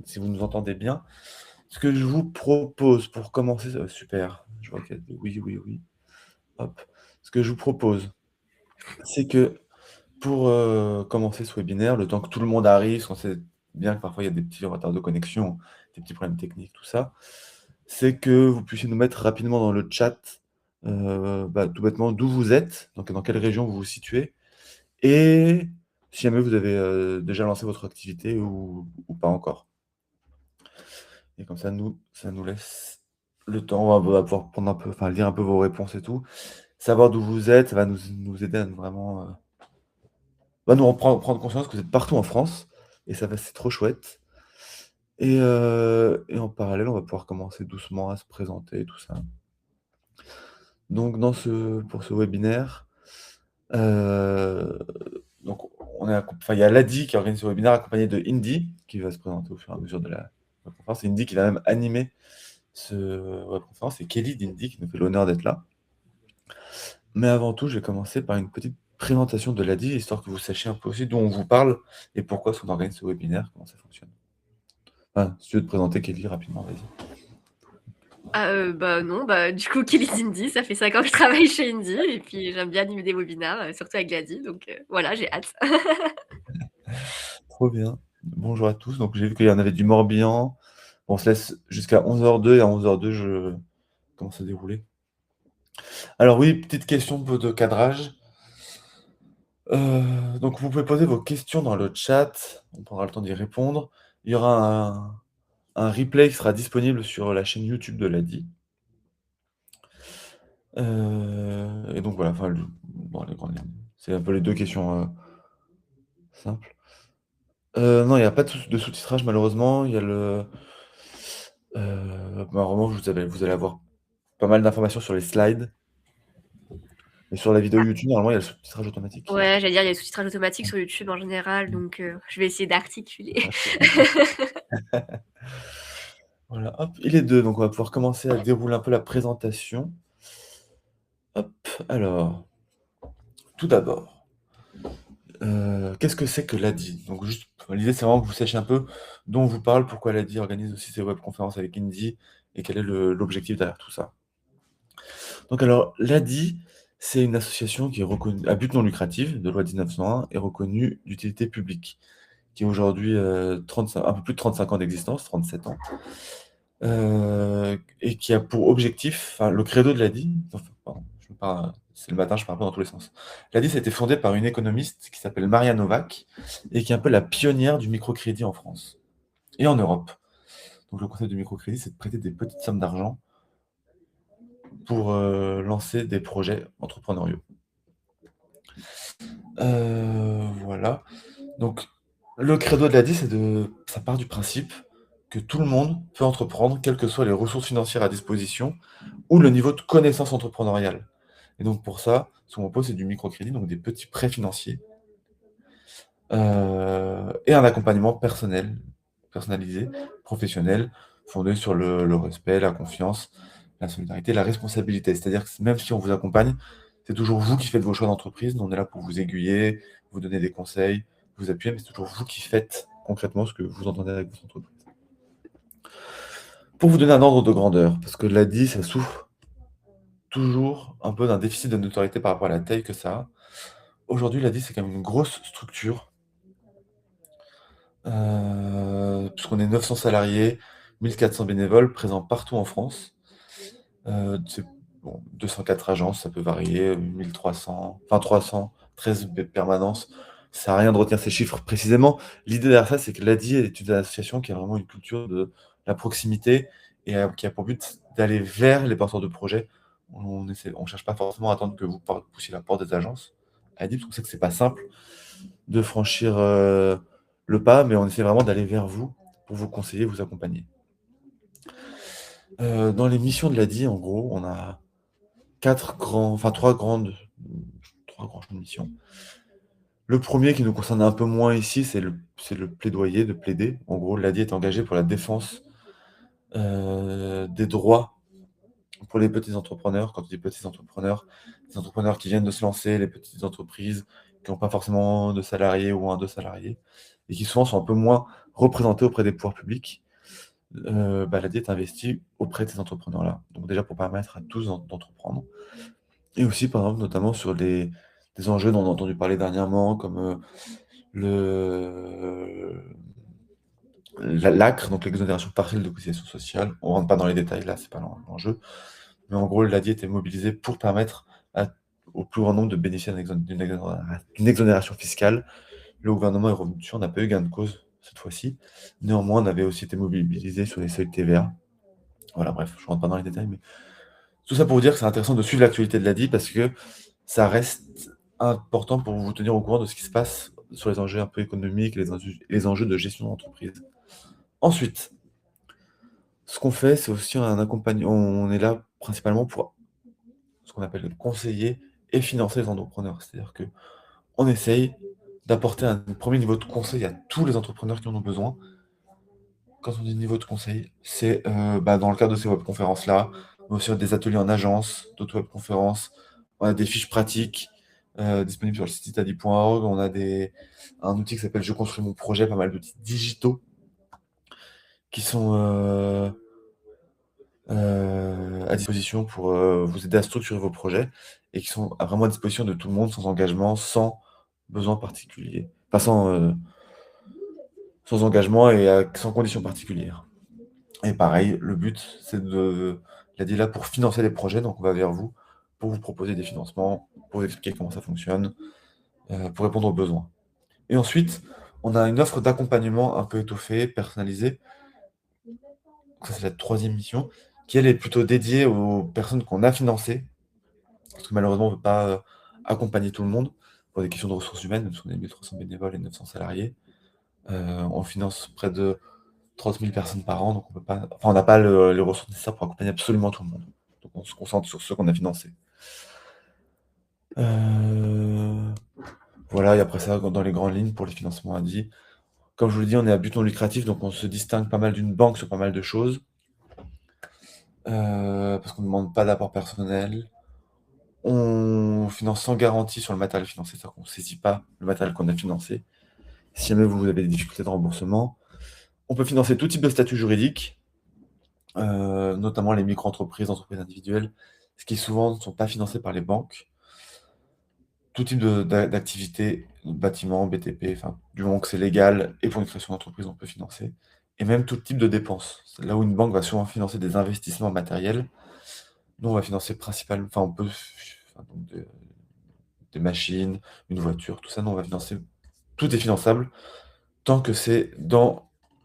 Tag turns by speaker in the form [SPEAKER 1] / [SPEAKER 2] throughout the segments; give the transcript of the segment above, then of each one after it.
[SPEAKER 1] si vous nous entendez bien. Ce que je vous propose pour commencer, super, je vois qu'il y a des oui, oui, oui. Hop. Ce que je vous propose, c'est que pour commencer ce webinaire, le temps que tout le monde arrive, parce qu'on sait bien que parfois il y a des petits retards de connexion, des petits problèmes techniques, tout ça, c'est que vous puissiez nous mettre rapidement dans le chat, tout bêtement, d'où vous êtes, donc dans quelle région vous vous situez, et si jamais vous avez déjà lancé votre activité ou pas encore. Et comme ça nous laisse le temps, on va pouvoir prendre un peu, enfin lire un peu vos réponses et tout. Savoir d'où vous êtes, ça va nous aider à vraiment nous prendre conscience que vous êtes partout en France, et ça va, c'est trop chouette. Et en parallèle, on va pouvoir commencer doucement à se présenter, tout ça. Donc, pour ce webinaire, euh, donc enfin, il y a Ladi qui organise ce webinaire accompagné de Indy, qui va se présenter au fur et à mesure de la conférence. C'est Indy qui va même animer ce webconférence, et Kelly d'Indy qui nous fait l'honneur d'être là. Mais avant tout, je vais commencer par une petite présentation de Ladi, histoire que vous sachiez un peu aussi d'où on vous parle et pourquoi est-ce qu'on organise ce webinaire, comment ça fonctionne. Enfin, si tu veux te présenter, Kelly, rapidement, vas-y.
[SPEAKER 2] Bah non, bah du coup Kelly Indy, ça fait 5 ans que je travaille chez Indy et puis j'aime bien animer des webinaires, surtout avec Gladys, donc voilà, j'ai hâte.
[SPEAKER 1] Trop bien. Bonjour à tous. Donc, j'ai vu qu'il y en avait du Morbihan. On se laisse jusqu'à 11h02 et à 11h02, je commence à dérouler. Alors oui, petite question de cadrage. Donc, vous pouvez poser vos questions dans le chat. On prendra le temps d'y répondre. Il y aura un replay qui sera disponible sur la chaîne YouTube de l'ADI. Et donc voilà, enfin, bon, les grandes lignes. C'est un peu les deux questions simples. Non, il n'y a pas de sous-titrage malheureusement. Il y a normalement, vous allez avoir pas mal d'informations sur les slides. Et sur la vidéo
[SPEAKER 2] Ah,
[SPEAKER 1] YouTube, normalement, il y a le sous-titrage automatique.
[SPEAKER 2] ouais, j'allais dire, il y a le sous-titrage automatique sur YouTube en général, donc je vais essayer d'articuler.
[SPEAKER 1] Ah, trop bien. Voilà, hop, il est 2, donc on va pouvoir commencer à dérouler un peu la présentation. Hop, alors, tout d'abord, qu'est-ce que c'est que l'ADI? Donc juste, l'idée c'est vraiment que vous sachiez un peu dont on vous parle, pourquoi l'ADI organise aussi ces webconférences avec Indy, et quel est l'objectif derrière tout ça. Donc alors, l'ADI, c'est une association qui est reconnue à but non lucratif, de loi 1901, et reconnue d'utilité publique, qui a aujourd'hui un peu plus de 35 ans d'existence, 37 ans, et qui a pour objectif, enfin, le credo de l'ADI, enfin, pardon, c'est le matin, je parle un peu dans tous les sens. L'ADI, ça a été fondé par une économiste qui s'appelle Maria Novak, et qui est un peu la pionnière du microcrédit en France et en Europe. Donc le concept du microcrédit, c'est de prêter des petites sommes d'argent pour lancer des projets entrepreneuriaux. Voilà. Donc, le credo de l'ADI, ça part du principe que tout le monde peut entreprendre, quelles que soient les ressources financières à disposition ou le niveau de connaissance entrepreneuriale. Et donc, pour ça, ce qu'on propose, c'est du microcrédit, donc des petits prêts financiers, et un accompagnement personnalisé, professionnel, fondé sur le respect, la confiance, la solidarité, la responsabilité. C'est-à-dire que même si on vous accompagne, c'est toujours vous qui faites vos choix d'entreprise. Nous, on est là pour vous aiguiller, vous donner des conseils, vous appuyer, mais c'est toujours vous qui faites concrètement ce que vous entendez avec votre entreprise. Pour vous donner un ordre de grandeur, parce que l'ADI, ça souffre toujours un peu d'un déficit de notoriété par rapport à la taille que ça a. Aujourd'hui, l'ADI, c'est quand même une grosse structure, puisqu'on est 900 salariés, 1400 bénévoles présents partout en France. C'est bon, 204 agences, ça peut varier, 1300, enfin 313 permanences. Ça sert à rien de retenir ces chiffres précisément. L'idée derrière ça, c'est que l'ADI est une association qui a vraiment une culture de la proximité et qui a pour but d'aller vers les porteurs de projets. On cherche pas forcément à attendre que vous poussiez la porte des agences ADI, parce qu'on sait que c'est pas simple de franchir le pas, mais on essaie vraiment d'aller vers vous pour vous conseiller, vous accompagner. Dans les missions de l'ADI, en gros, on a trois grands champs de mission. Le premier qui nous concerne un peu moins ici, c'est le plaidoyer, de plaider. En gros, l'ADI est engagé pour la défense des droits pour les petits entrepreneurs. Quand on dit petits entrepreneurs, des entrepreneurs qui viennent de se lancer, les petites entreprises qui n'ont pas forcément de salariés ou un, deux salariés, et qui souvent sont un peu moins représenter auprès des pouvoirs publics, l'ADI est investie auprès de ces entrepreneurs-là. Donc déjà pour permettre à tous d'entreprendre. Et aussi, par exemple, notamment sur des enjeux dont on a entendu parler dernièrement, comme l'ACRE, donc l'exonération partielle de cotisations sociales. On ne rentre pas dans les détails là, c'est pas l'enjeu. Mais en gros, l'ADI était mobilisé pour permettre au plus grand nombre de bénéficier d'une exonération fiscale. Le gouvernement est revenu dessus, on n'a pas eu gain de cause cette fois-ci. Néanmoins, on avait aussi été mobilisé sur les seuils de TVA. Voilà, bref, je ne rentre pas dans les détails, mais tout ça pour vous dire que c'est intéressant de suivre l'actualité de l'ADI parce que ça reste important pour vous tenir au courant de ce qui se passe sur les enjeux un peu économiques et les enjeux de gestion d'entreprise. Ensuite, ce qu'on fait, c'est aussi un accompagnement. On est là principalement pour ce qu'on appelle conseiller et financer les entrepreneurs. C'est-à-dire qu'on essaye d'apporter un premier niveau de conseil à tous les entrepreneurs qui en ont besoin. Quand on dit niveau de conseil, c'est dans le cadre de ces webconférences-là, mais aussi des ateliers en agence, d'autres webconférences. On a des fiches pratiques disponibles sur le site itadi.org. On a un outil qui s'appelle Je construis mon projet, pas mal d'outils digitaux qui sont à disposition pour vous aider à structurer vos projets et qui sont vraiment à disposition de tout le monde, sans engagement, sans besoin particulier. Enfin, sans engagement et sans conditions particulières. Et pareil, le but, c'est d'être là pour financer les projets, donc on va vers vous pour vous proposer des financements, pour vous expliquer comment ça fonctionne, pour répondre aux besoins. Et ensuite, on a une offre d'accompagnement un peu étoffée, personnalisée. Ça, c'est la troisième mission, qui elle est plutôt dédiée aux personnes qu'on a financées, parce que malheureusement, on ne peut pas accompagner tout le monde pour des questions de ressources humaines, même si on est 1300 bénévoles et 900 salariés. On finance près de 30 000 personnes par an, donc on n'a pas les ressources nécessaires pour accompagner absolument tout le monde. Donc on se concentre sur ceux qu'on a financés. Voilà, et après ça, dans les grandes lignes, pour les financements ADI, comme je vous l'ai dit, on est à but non lucratif, donc on se distingue pas mal d'une banque sur pas mal de choses, parce qu'on ne demande pas d'apport personnel. On finance sans garantie sur le matériel financé, c'est-à-dire qu'on ne saisit pas le matériel qu'on a financé. Si jamais vous avez des difficultés de remboursement, on peut financer tout type de statut juridique, notamment les micro-entreprises, entreprises individuelles, ce qui souvent ne sont pas financés par les banques. Tout type d'activité, bâtiment, BTP, enfin, du moment que c'est légal et pour une création d'entreprise, on peut financer. Et même tout type de dépenses. C'est là où une banque va souvent financer des investissements matériels. Nous, on va financer principalement, enfin, on peut, enfin, donc des machines, une voiture, tout ça, nous, on va financer. Tout est finançable tant que c'est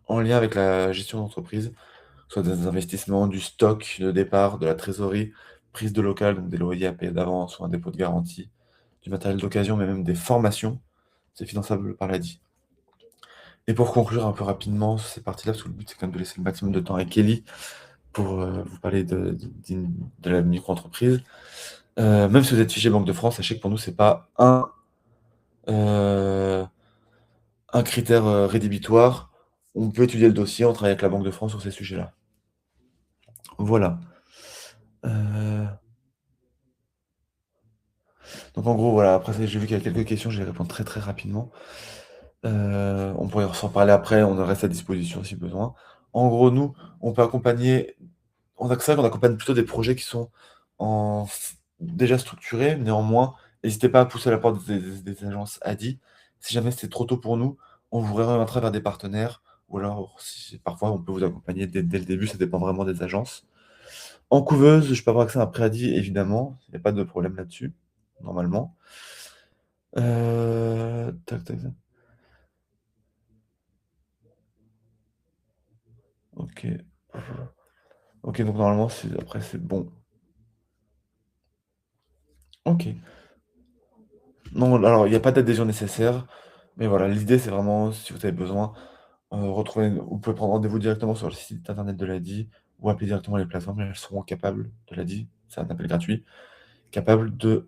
[SPEAKER 1] en lien avec la gestion d'entreprise, soit des investissements, du stock de départ, de la trésorerie, prise de local, donc des loyers à payer d'avance ou un dépôt de garantie, du matériel d'occasion, mais même des formations, c'est finançable par l'ADI. Et pour conclure un peu rapidement sur ces parties-là, parce que le but c'est quand même de laisser le maximum de temps à Kelly pour vous parler de la micro-entreprise. Même si vous êtes fiché Banque de France, sachez que pour nous, c'est pas un critère rédhibitoire. On peut étudier le dossier, on travaille avec la Banque de France sur ces sujets-là. Voilà. Donc en gros, voilà, après j'ai vu qu'il y a quelques questions, je vais répondre très très rapidement. On pourrait s'en parler après, on reste à disposition si besoin. En gros, nous, on peut accompagner, c'est vrai qu'on accompagne plutôt des projets qui sont déjà structurés, néanmoins, n'hésitez pas à pousser la porte des agences ADI. Si jamais c'est trop tôt pour nous, on vous réorientera vers des partenaires, ou alors parfois on peut vous accompagner dès le début, ça dépend vraiment des agences. En couveuse, je peux avoir accès à un préadi, évidemment, il n'y a pas de problème là-dessus, normalement. Tac, tac, tac. Ok. Ok, donc normalement, après, c'est bon. Ok. Non, alors, il n'y a pas d'adhésion nécessaire, mais voilà, l'idée, c'est vraiment, si vous avez besoin, vous pouvez prendre rendez-vous directement sur le site internet de l'ADI ou appeler directement les plateformes, elles seront capables, de l'ADI, c'est un appel gratuit, capables de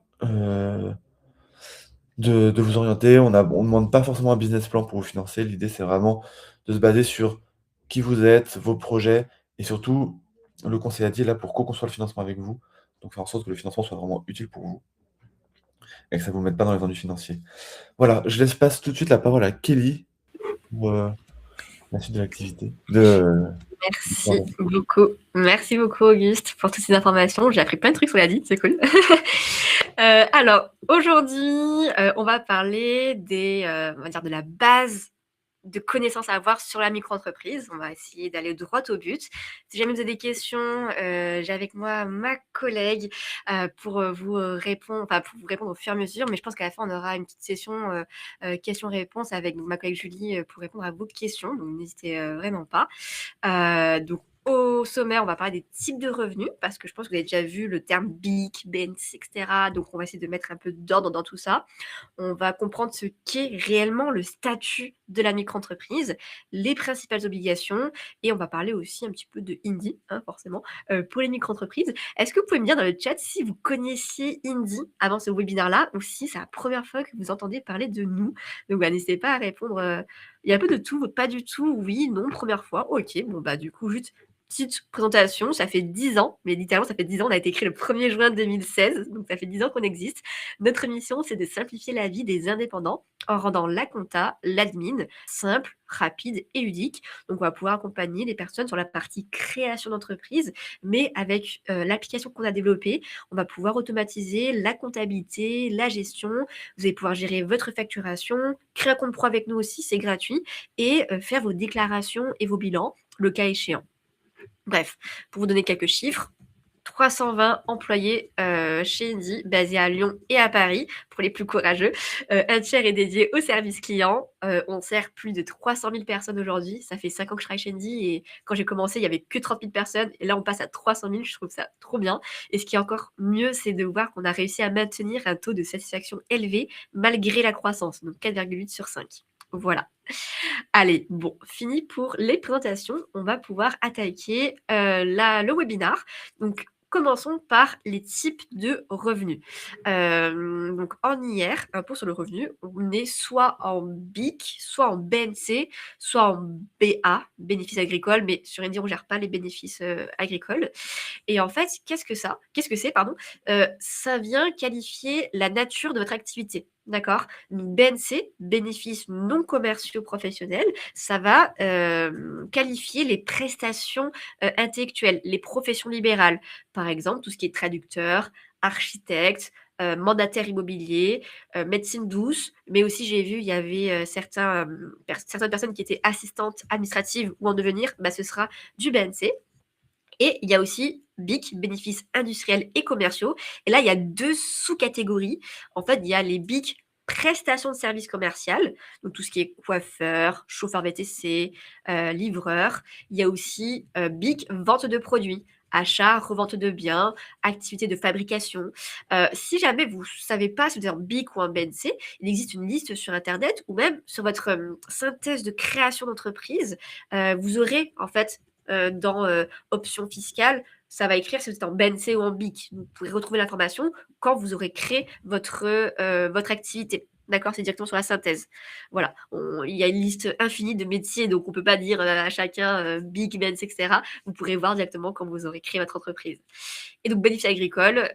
[SPEAKER 1] vous orienter. On ne demande pas forcément un business plan pour vous financer. L'idée, c'est vraiment de se baser sur qui vous êtes, vos projets, et surtout, le conseil ADI est là pour co-construire le financement avec vous. Donc, faire en sorte que le financement soit vraiment utile pour vous et que ça ne vous mette pas dans les ennuis financiers. Voilà, je laisse passer tout de suite la parole à Kelly pour la suite de l'activité. De...
[SPEAKER 2] Merci beaucoup. Merci beaucoup, Auguste, pour toutes ces informations. J'ai appris plein de trucs sur la vie, c'est cool. Alors, aujourd'hui, on va parler on va dire de la base de connaissances à avoir sur la micro-entreprise. On va essayer d'aller droit au but. Si jamais vous avez des questions, j'ai avec moi ma collègue pour vous répondre, pour vous répondre au fur et à mesure. Mais je pense qu'à la fin, on aura une petite session questions-réponses avec ma collègue Julie pour répondre à vos questions. Donc, n'hésitez vraiment pas. Donc, au sommaire, on va parler des types de revenus parce que je pense que vous avez déjà vu le terme BIC, BNC, etc. Donc, on va essayer de mettre un peu d'ordre dans tout ça. On va comprendre ce qu'est réellement le statut de la micro-entreprise, les principales obligations et on va parler aussi un petit peu de Indie, forcément, pour les micro-entreprises. Est-ce que vous pouvez me dire dans le chat si vous connaissiez Indie avant ce webinaire-là ou si c'est la première fois que vous entendez parler de nous? Donc, n'hésitez pas à répondre. Il y a un peu de tout, pas du tout, oui, non, première fois. Ok, bon, du coup, juste petite présentation, ça fait 10 ans, mais littéralement, ça fait 10 ans, on a été créé le 1er juin 2016, donc ça fait 10 ans qu'on existe. Notre mission, c'est de simplifier la vie des indépendants en rendant la compta, l'admin, simple, rapide et ludique. Donc, on va pouvoir accompagner les personnes sur la partie création d'entreprise, mais avec l'application qu'on a développée, on va pouvoir automatiser la comptabilité, la gestion. Vous allez pouvoir gérer votre facturation, créer un compte pro avec nous aussi, c'est gratuit, et faire vos déclarations et vos bilans, le cas échéant. Bref, pour vous donner quelques chiffres, 320 employés chez Indie, basés à Lyon et à Paris, pour les plus courageux. Un tiers est dédié au service client. On sert plus de 300 000 personnes aujourd'hui. Ça fait 5 ans que je travaille chez Indie et quand j'ai commencé, il n'y avait que 30 000 personnes. Et là, on passe à 300 000. Je trouve ça trop bien. Et ce qui est encore mieux, c'est de voir qu'on a réussi à maintenir un taux de satisfaction élevé malgré la croissance. Donc 4,8 sur 5. Voilà. Allez, bon, fini pour les présentations. On va pouvoir attaquer le webinar. Donc, commençons par les types de revenus. Donc, en IR, impôt sur le revenu, on est soit en BIC, soit en BNC, soit en BA, bénéfices agricoles, mais sur Indie, on ne gère pas les bénéfices agricoles. Et en fait, qu'est-ce que c'est, pardon Ça vient qualifier la nature de votre activité. D'accord? BNC, bénéfices non commerciaux professionnels, ça va qualifier les prestations intellectuelles, les professions libérales. Par exemple, tout ce qui est traducteur, architecte, mandataire immobilier, médecine douce, mais aussi j'ai vu, il y avait certaines personnes qui étaient assistantes administratives ou en devenir, ce sera du BNC. Et il y a aussi BIC, bénéfices industriels et commerciaux. Et là, il y a 2 sous-catégories. En fait, il y a les BIC prestations de services commerciales, donc tout ce qui est coiffeur, chauffeur VTC, livreur. Il y a aussi BIC vente de produits, achat, revente de biens, activité de fabrication. Si jamais vous ne savez pas si vous êtes en BIC ou en BNC, il existe une liste sur Internet ou même sur votre synthèse de création d'entreprise. Vous aurez en fait dans options fiscales, ça va écrire si vous êtes en BNC ou en BIC. Vous pourrez retrouver l'information quand vous aurez créé votre activité. D'accord? C'est directement sur la synthèse. Voilà. Il y a une liste infinie de métiers, donc on ne peut pas dire à chacun BIC, BNC, etc. Vous pourrez voir directement quand vous aurez créé votre entreprise. Et donc, bénéfice agricole,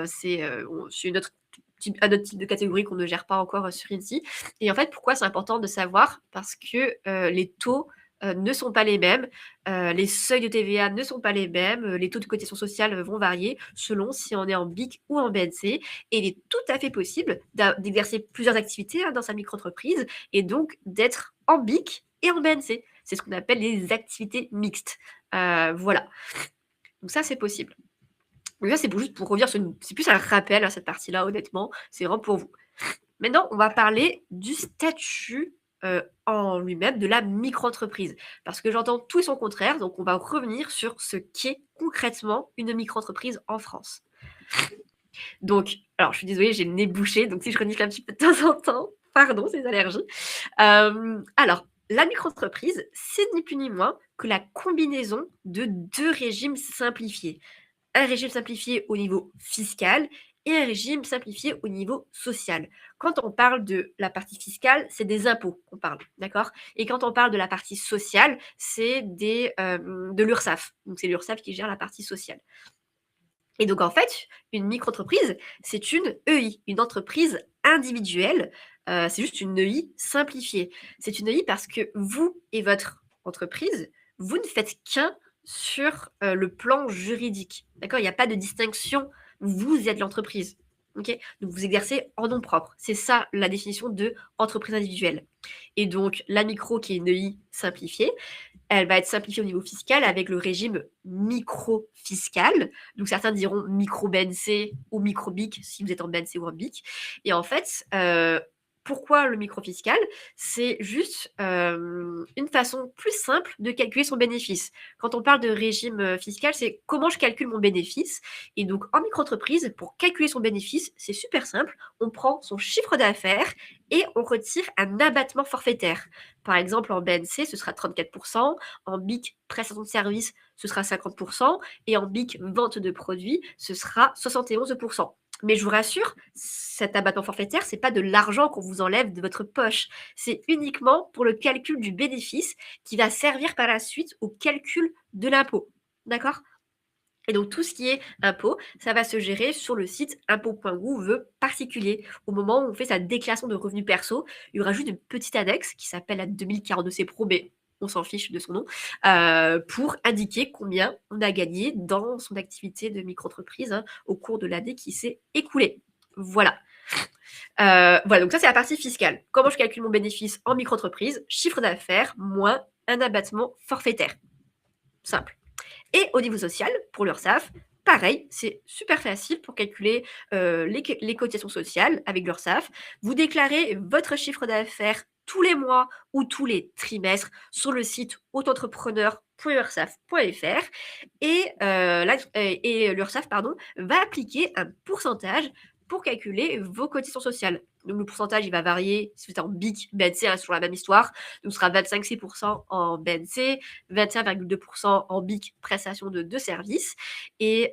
[SPEAKER 2] c'est un autre type de catégorie qu'on ne gère pas encore sur Insi. Et en fait, pourquoi c'est important de savoir? Parce que les taux ne sont pas les mêmes, les seuils de TVA ne sont pas les mêmes, les taux de cotisation sociale vont varier selon si on est en BIC ou en BNC. Et il est tout à fait possible d'exercer plusieurs activités dans sa micro-entreprise et donc d'être en BIC et en BNC. C'est ce qu'on appelle les activités mixtes. Voilà. Donc ça, c'est possible. Donc ça, c'est juste pour revenir sur c'est plus un rappel à cette partie-là, honnêtement. C'est vraiment pour vous. Maintenant, on va parler du statut en lui-même de la micro-entreprise. Parce que j'entends tout et son contraire, donc on va revenir sur ce qu'est concrètement une micro-entreprise en France. Donc, alors je suis désolée, j'ai le nez bouché, donc si je renifle un petit peu de temps en temps, pardon, ces allergies. Alors, la micro-entreprise, c'est ni plus ni moins que la combinaison de 2 régimes simplifiés. Un régime simplifié au niveau fiscal et un régime simplifié au niveau social. Quand on parle de la partie fiscale, c'est des impôts qu'on parle, d'accord? Et quand on parle de la partie sociale, c'est de l'URSSAF. Donc, c'est l'URSSAF qui gère la partie sociale. Et donc, en fait, une micro-entreprise, c'est une EI, une entreprise individuelle. C'est juste une EI simplifiée. C'est une EI parce que vous et votre micro-entreprise, vous ne faites qu'un sur le plan juridique. D'accord? Il n'y a pas de distinction. Vous êtes l'entreprise. Okay, donc, vous exercez en nom propre. C'est ça la définition de entreprise individuelle. Et donc, la micro, qui est une EI simplifiée, elle va être simplifiée au niveau fiscal avec le régime micro-fiscal. Donc, certains diront micro-BNC ou micro-BIC si vous êtes en BNC ou en BIC. Et en fait, pourquoi le micro-fiscal? C'est juste une façon plus simple de calculer son bénéfice. Quand on parle de régime fiscal, c'est comment je calcule mon bénéfice. Et donc, en micro-entreprise, pour calculer son bénéfice, c'est super simple. On prend son chiffre d'affaires et on retire un abattement forfaitaire. Par exemple, en BNC, ce sera 34%, en BIC, prestation de service, ce sera 50%, et en BIC, vente de produits, ce sera 71%. Mais je vous rassure, cet abattement forfaitaire, ce n'est pas de l'argent qu'on vous enlève de votre poche. C'est uniquement pour le calcul du bénéfice qui va servir par la suite au calcul de l'impôt. D'accord? Et donc, tout ce qui est impôt, ça va se gérer sur le site impôt.gouv particulier. Au moment où on fait sa déclaration de revenus perso, il y aura juste une petite annexe qui s'appelle la 2042C Pro, mais on s'en fiche de son nom, pour indiquer combien on a gagné dans son activité de micro-entreprise au cours de l'année qui s'est écoulée. Voilà. Voilà, donc ça, c'est la partie fiscale. Comment je calcule mon bénéfice en micro-entreprise? Chiffre d'affaires moins un abattement forfaitaire. Simple. Et au niveau social, pour l'URSSAF, pareil, c'est super facile pour calculer les cotisations sociales avec l'URSSAF. Vous déclarez votre chiffre d'affaires tous les mois ou tous les trimestres sur le site autoentrepreneur.ursaf.fr et l'URSSAF va appliquer un pourcentage pour calculer vos cotisations sociales. Donc, le pourcentage, il va varier si vous êtes en BIC, BNC, hein, sur la même histoire. Donc, ce sera 25,6% en BNC, 21,2% en BIC, prestation de services. Et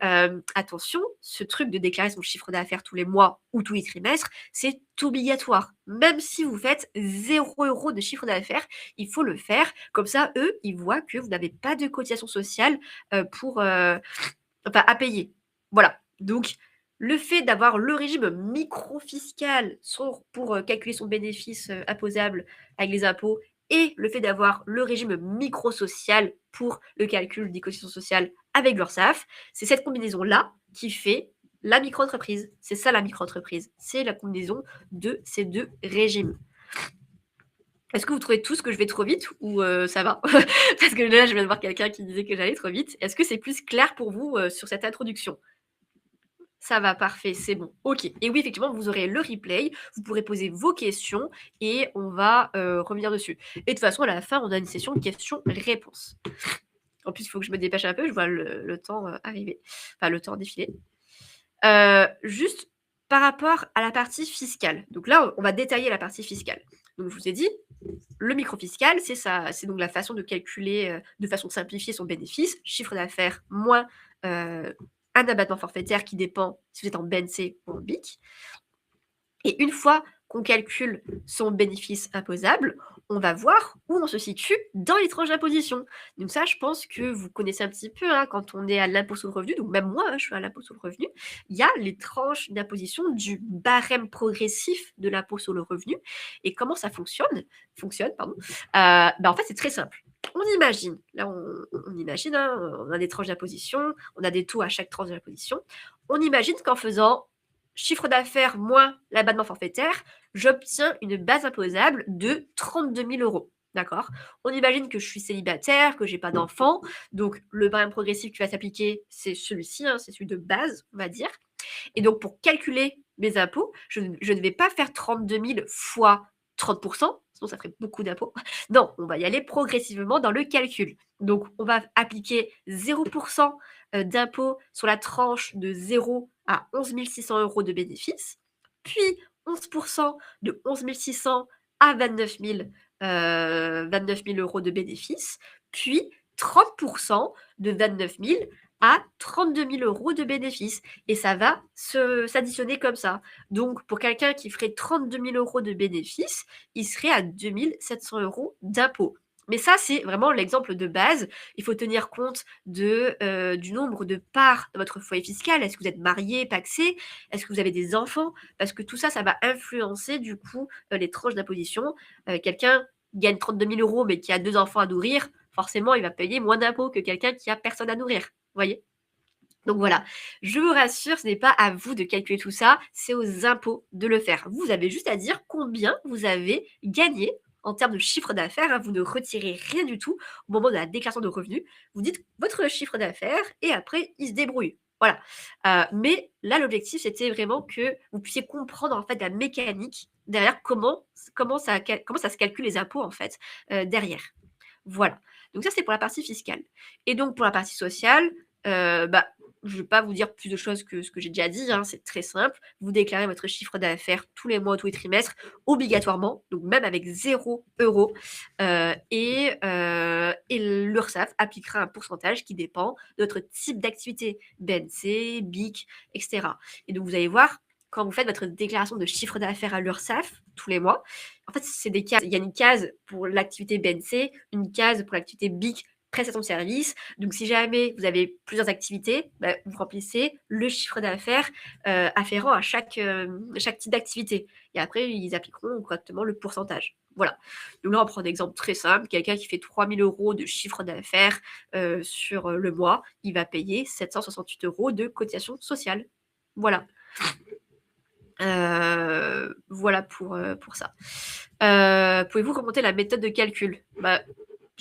[SPEAKER 2] attention, ce truc de déclarer son chiffre d'affaires tous les mois ou tous les trimestres, c'est obligatoire. Même si vous faites 0 € de chiffre d'affaires, il faut le faire. Comme ça, eux, ils voient que vous n'avez pas de cotisation sociale à payer. Voilà. Donc, le fait d'avoir le régime micro-fiscal pour calculer son bénéfice imposable avec les impôts et le fait d'avoir le régime micro-social pour le calcul des cotisations sociales avec l'URSSAF, c'est cette combinaison-là qui fait la micro-entreprise. C'est ça la micro-entreprise. C'est la combinaison de ces deux régimes. Est-ce que vous trouvez tous que je vais trop vite ou ça va? Parce que là, je viens de voir quelqu'un qui disait que j'allais trop vite. Est-ce que c'est plus clair pour vous sur cette introduction? Ça va, parfait, c'est bon. OK. Et oui, effectivement, vous aurez le replay, vous pourrez poser vos questions et on va revenir dessus. Et de toute façon, à la fin, on a une session de questions-réponses. En plus, il faut que je me dépêche un peu, je vois le temps arriver, enfin le temps défiler. Juste par rapport à la partie fiscale. Donc là, on va détailler la partie fiscale. Donc, je vous ai dit, le micro-fiscal, c'est ça, c'est donc la façon de calculer de façon simplifiée son bénéfice, chiffre d'affaires moins un abattement forfaitaire qui dépend si vous êtes en BNC ou en BIC. Et une fois qu'on calcule son bénéfice imposable, on va voir où on se situe dans les tranches d'imposition. Donc ça, je pense que vous connaissez un petit peu quand on est à l'impôt sur le revenu. Donc même moi, je suis à l'impôt sur le revenu. Il y a les tranches d'imposition du barème progressif de l'impôt sur le revenu. Et comment ça fonctionne en fait, c'est très simple. On imagine, là on imagine, on a des tranches d'imposition, on a des taux à chaque tranche d'imposition. On imagine qu'en faisant chiffre d'affaires moins l'abattement forfaitaire, j'obtiens une base imposable de 32 000 €. D'accord? On imagine que je suis célibataire, que je n'ai pas d'enfant. Donc, le barème progressif qui va s'appliquer, c'est celui-ci, c'est celui de base, on va dire. Et donc, pour calculer mes impôts, je ne vais pas faire 32 000 fois 30%, sinon ça ferait beaucoup d'impôts. Non, on va y aller progressivement dans le calcul. Donc, on va appliquer 0% d'impôt sur la tranche de 0 à 11 600 € de bénéfice, puis 11% de 11 600 à 29 000 € de bénéfice, puis 30% de 29 000 à 32 000 € de bénéfice. Et ça va s'additionner comme ça. Donc, pour quelqu'un qui ferait 32 000 € de bénéfice, il serait à 2 700 € d'impôt. Mais ça, c'est vraiment l'exemple de base. Il faut tenir compte du nombre de parts de votre foyer fiscal. Est-ce que vous êtes marié, pacsé? Est-ce que vous avez des enfants? Parce que tout ça, ça va influencer du coup les tranches d'imposition. Quelqu'un gagne 32 000 € mais qui a 2 enfants à nourrir, forcément, il va payer moins d'impôts que quelqu'un qui a personne à nourrir. Vous voyez? Donc voilà, je vous rassure, ce n'est pas à vous de calculer tout ça, c'est aux impôts de le faire. Vous avez juste à dire combien vous avez gagné en termes de chiffre d'affaires. Vous ne retirez rien du tout au moment de la déclaration de revenus. Vous dites votre chiffre d'affaires et après, il se débrouille. Voilà. Mais là, l'objectif, c'était vraiment que vous puissiez comprendre en fait la mécanique derrière comment ça se calcule les impôts en fait derrière. Voilà. Donc ça, c'est pour la partie fiscale. Et donc pour la partie sociale, je ne vais pas vous dire plus de choses que ce que j'ai déjà dit, c'est très simple. Vous déclarez votre chiffre d'affaires tous les mois, tous les trimestres, obligatoirement, donc même avec 0 €. Et l'URSSAF appliquera un pourcentage qui dépend de votre type d'activité, BNC, BIC, etc. Et donc vous allez voir, quand vous faites votre déclaration de chiffre d'affaires à l'URSSAF tous les mois, en fait, c'est des cases. Il y a une case pour l'activité BNC, une case pour l'activité BIC, prestation de service. Donc, si jamais vous avez plusieurs activités, vous remplissez le chiffre d'affaires afférent à chaque type d'activité. Et après, ils appliqueront correctement le pourcentage. Voilà. Donc là, on prend un exemple très simple. Quelqu'un qui fait 3 000 € de chiffre d'affaires sur le mois, il va payer 768 € de cotisation sociale. Voilà. Voilà pour ça. Pouvez-vous commenter la méthode de calcul?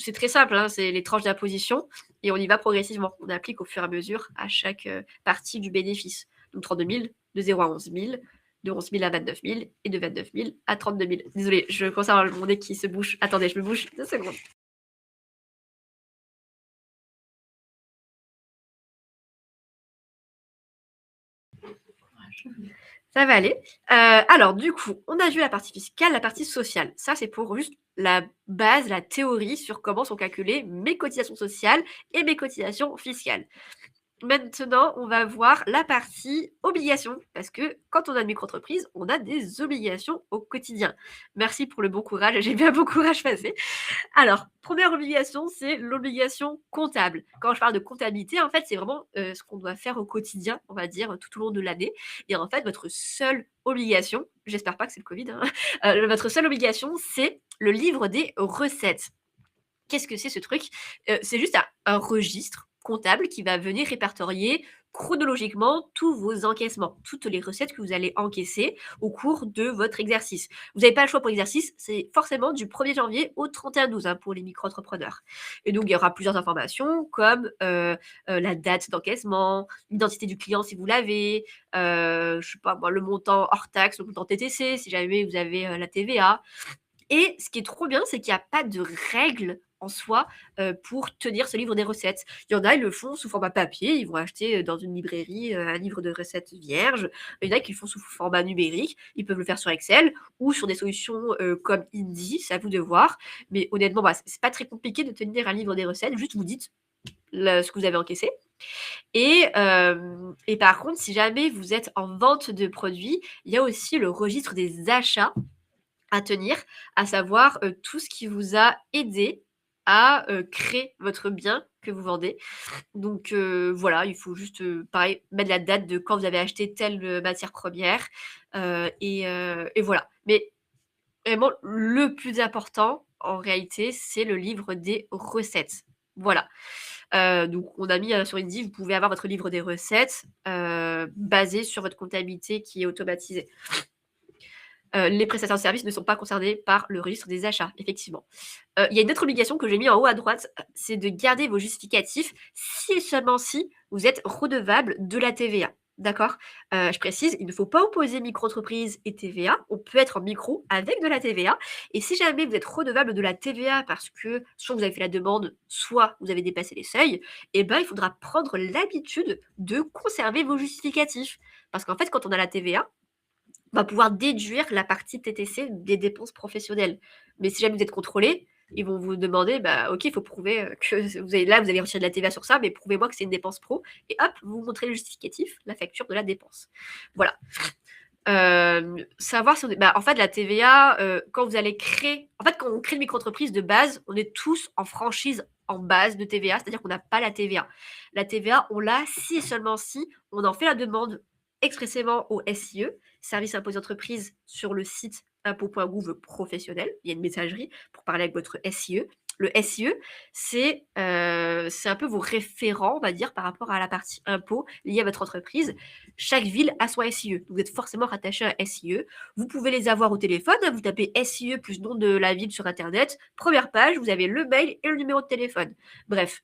[SPEAKER 2] C'est très simple, c'est les tranches d'imposition et on y va progressivement. On applique au fur et à mesure à chaque partie du bénéfice. Donc 32 000, de 0 à 11 000, de 11 000 à 29 000 et de 29 000 à 32 000. Désolée, je commence à avoir mon nez qui se bouche. Attendez, je me bouche 2 secondes. Ça va aller. Alors, du coup, on a vu la partie fiscale, la partie sociale. Ça, c'est pour juste la base, la théorie sur comment sont calculées mes cotisations sociales et mes cotisations fiscales. Maintenant, on va voir la partie obligations, parce que quand on a une micro-entreprise, on a des obligations au quotidien. Merci pour le bon courage, j'ai bien bon courage passé. Alors, première obligation, c'est l'obligation comptable. Quand je parle de comptabilité, en fait, c'est vraiment ce qu'on doit faire au quotidien, on va dire, tout au long de l'année. Et en fait, votre seule obligation, j'espère pas que c'est le Covid, votre seule obligation, c'est le livre des recettes. Qu'est-ce que c'est ce truc? C'est juste un registre comptable qui va venir répertorier chronologiquement tous vos encaissements, toutes les recettes que vous allez encaisser au cours de votre exercice. Vous n'avez pas le choix pour l'exercice, c'est forcément du 1er janvier au 31/12 pour les micro-entrepreneurs. Et donc, il y aura plusieurs informations comme la date d'encaissement, l'identité du client si vous l'avez, je sais pas moi, le montant hors taxe, le montant TTC si jamais vous avez la TVA. Et ce qui est trop bien, c'est qu'il n'y a pas de règles en soi pour tenir ce livre des recettes. Il y en a, ils le font sous format papier, ils vont acheter dans une librairie un livre de recettes vierge. Il y en a qui le font sous format numérique, ils peuvent le faire sur Excel ou sur des solutions comme Indy, c'est à vous de voir. Mais honnêtement, c'est pas très compliqué de tenir un livre des recettes, juste vous dites ce que vous avez encaissé. Et par contre, si jamais vous êtes en vente de produits, il y a aussi le registre des achats à tenir, à savoir tout ce qui vous a aidé à créer votre bien que vous vendez. Donc voilà, il faut juste, pareil, mettre la date de quand vous avez acheté telle matière première. Et voilà. Mais vraiment, le plus important, en réalité, c'est le livre des recettes. Voilà. Donc on a mis sur Indy, vous pouvez avoir votre livre des recettes basé sur votre comptabilité qui est automatisée. Les prestataires de services ne sont pas concernés par le registre des achats, effectivement. Il y a une autre obligation que j'ai mis en haut à droite, c'est de garder vos justificatifs si et seulement si vous êtes redevable de la TVA. D'accord? Je précise, il ne faut pas opposer micro-entreprise et TVA. On peut être en micro avec de la TVA. Et si jamais vous êtes redevable de la TVA parce que soit vous avez fait la demande, soit vous avez dépassé les seuils, il faudra prendre l'habitude de conserver vos justificatifs. Parce qu'en fait, quand on a la TVA, va pouvoir déduire la partie TTC des dépenses professionnelles. Mais si jamais vous êtes contrôlé, ils vont vous demander, OK, il faut prouver que vous avez retiré de la TVA sur ça, mais prouvez-moi que c'est une dépense pro. Et hop, vous montrez le justificatif, la facture de la dépense. Voilà. Savoir si en fait, la TVA, quand vous allez créer... En fait, quand on crée une micro-entreprise de base, on est tous en franchise en base de TVA, c'est-à-dire qu'on n'a pas la TVA. La TVA, on l'a si et seulement si on en fait la demande expressément au SIE, Service Impôts Entreprises, sur le site impôts.gouv professionnel. Il y a une messagerie pour parler avec votre SIE. Le SIE, c'est un peu vos référents, on va dire, par rapport à la partie impôts liée à votre entreprise. Chaque ville a son SIE. Vous êtes forcément rattaché à un SIE. Vous pouvez les avoir au téléphone. Vous tapez SIE plus nom de la ville sur Internet. Première page, vous avez le mail et le numéro de téléphone. Bref,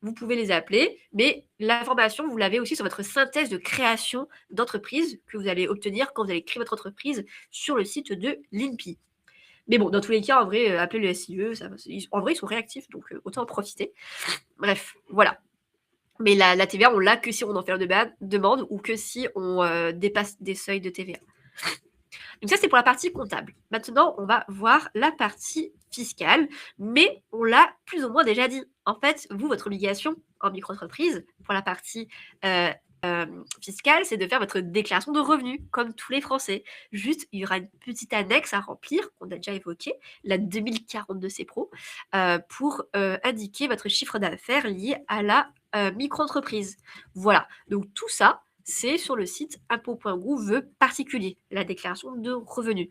[SPEAKER 2] vous pouvez les appeler, mais l'information, vous l'avez aussi sur votre synthèse de création d'entreprise que vous allez obtenir quand vous allez créer votre entreprise sur le site de l'INPI. Mais bon, dans tous les cas, en vrai, appelez le SIE, en vrai, ils sont réactifs, donc autant en profiter. Bref, voilà. Mais la TVA, on l'a que si on en fait une demande ou que si on dépasse des seuils de TVA. Donc ça, c'est pour la partie comptable. Maintenant, on va voir la partie fiscale, mais on l'a plus ou moins déjà dit. En fait, vous, votre obligation en micro-entreprise, pour la partie fiscale, c'est de faire votre déclaration de revenus, comme tous les Français. Juste, il y aura une petite annexe à remplir, qu'on a déjà évoqué, la 2042 CPRO, pour indiquer votre chiffre d'affaires lié à la micro-entreprise. Voilà, donc tout ça, c'est sur le site impôt.gouv particulier, la déclaration de revenus.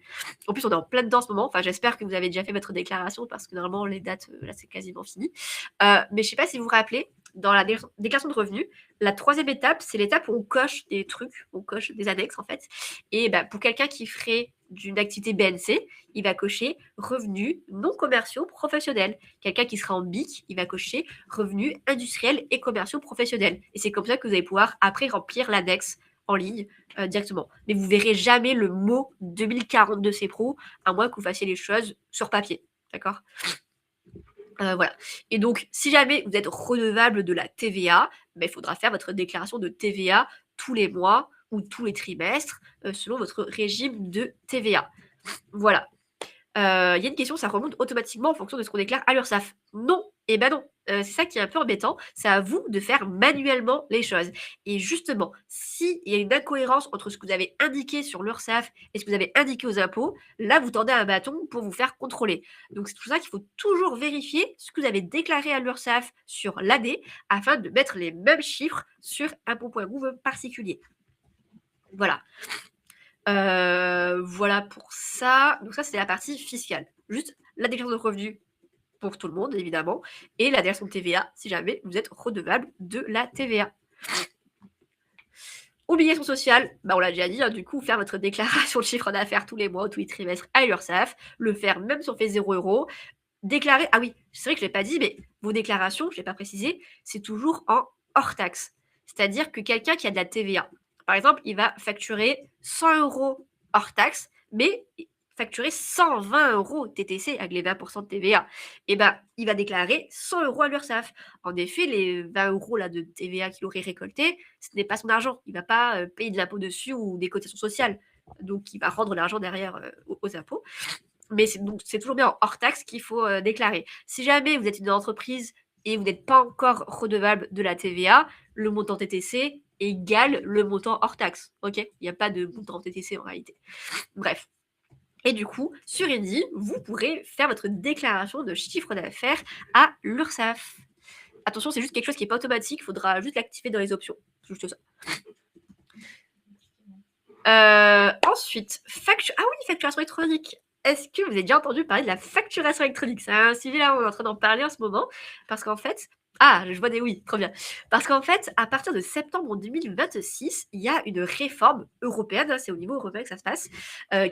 [SPEAKER 2] En plus, on est en plein dedans en ce moment. Enfin, j'espère que vous avez déjà fait votre déclaration parce que normalement, les dates, là, c'est quasiment fini. Mais je ne sais pas si vous vous rappelez, dans la déclaration de revenus, la troisième étape, c'est l'étape où on coche des trucs, on coche des annexes en fait. Et bah, pour quelqu'un qui ferait d'une activité BNC, il va cocher revenus non commerciaux professionnels. Quelqu'un qui sera en BIC, il va cocher revenus industriels et commerciaux professionnels. Et c'est comme ça que vous allez pouvoir après remplir l'annexe en ligne directement. Mais vous verrez jamais le mot 2042 CPRO, à moins que vous fassiez les choses sur papier. D'accord ? Voilà. Et donc, si jamais vous êtes redevable de la TVA, ben, il faudra faire votre déclaration de TVA tous les mois ou tous les trimestres, selon votre régime de TVA. Voilà. Il y a une question, ça remonte automatiquement en fonction de ce qu'on déclare à l'URSSAF. Non, eh ben non. C'est ça qui est un peu embêtant. C'est à vous de faire manuellement les choses. Et justement, s'il y a une incohérence entre ce que vous avez indiqué sur l'URSSAF et ce que vous avez indiqué aux impôts, là, vous tendez un bâton pour vous faire contrôler. Donc, c'est pour ça qu'il faut toujours vérifier ce que vous avez déclaré à l'URSSAF sur l'année afin de mettre les mêmes chiffres sur impôt.gouv particulier. Voilà. Voilà pour ça. Donc ça, c'était la partie fiscale. Juste la déclaration de revenus pour tout le monde, évidemment, et la déclaration de TVA, si jamais vous êtes redevable de la TVA. Obligation sociale, bah on l'a déjà dit, hein, du coup, faire votre déclaration de chiffre d'affaires tous les mois ou tous les trimestres à l'URSSAF, le faire même si on fait 0 €, déclarer, ah oui, c'est vrai que je ne l'ai pas dit, mais vos déclarations, je ne l'ai pas précisé, c'est toujours en hors taxe. C'est-à-dire que quelqu'un qui a de la TVA, par exemple, il va facturer 100 € hors taxe, mais facturer 120 € TTC avec les 20% de TVA. Et ben, il va déclarer 100 € à l'URSSAF. En effet, les 20 € là, de TVA qu'il aurait récolté, ce n'est pas son argent. Il ne va pas payer de l'impôt dessus ou des cotisations sociales. Donc, il va rendre l'argent derrière aux impôts. Mais c'est toujours bien en hors taxe qu'il faut déclarer. Si jamais vous êtes une entreprise et vous n'êtes pas encore redevable de la TVA, le montant TTC égale le montant hors taxe. Ok ? Il n'y a pas de montant TTC en réalité. Bref. Et du coup, sur Indy, vous pourrez faire votre déclaration de chiffre d'affaires à l'URSSAF. Attention, c'est juste quelque chose qui n'est pas automatique, il faudra juste l'activer dans les options. C'est juste ça. Ensuite, facturation électronique. Est-ce que vous avez déjà entendu parler de la facturation électronique ? C'est un sujet là où on est en train d'en parler en ce moment, parce qu'en fait, je vois des oui, trop bien. Parce qu'en fait, à partir de septembre 2026, il y a une réforme européenne, hein, c'est au niveau européen que ça se passe,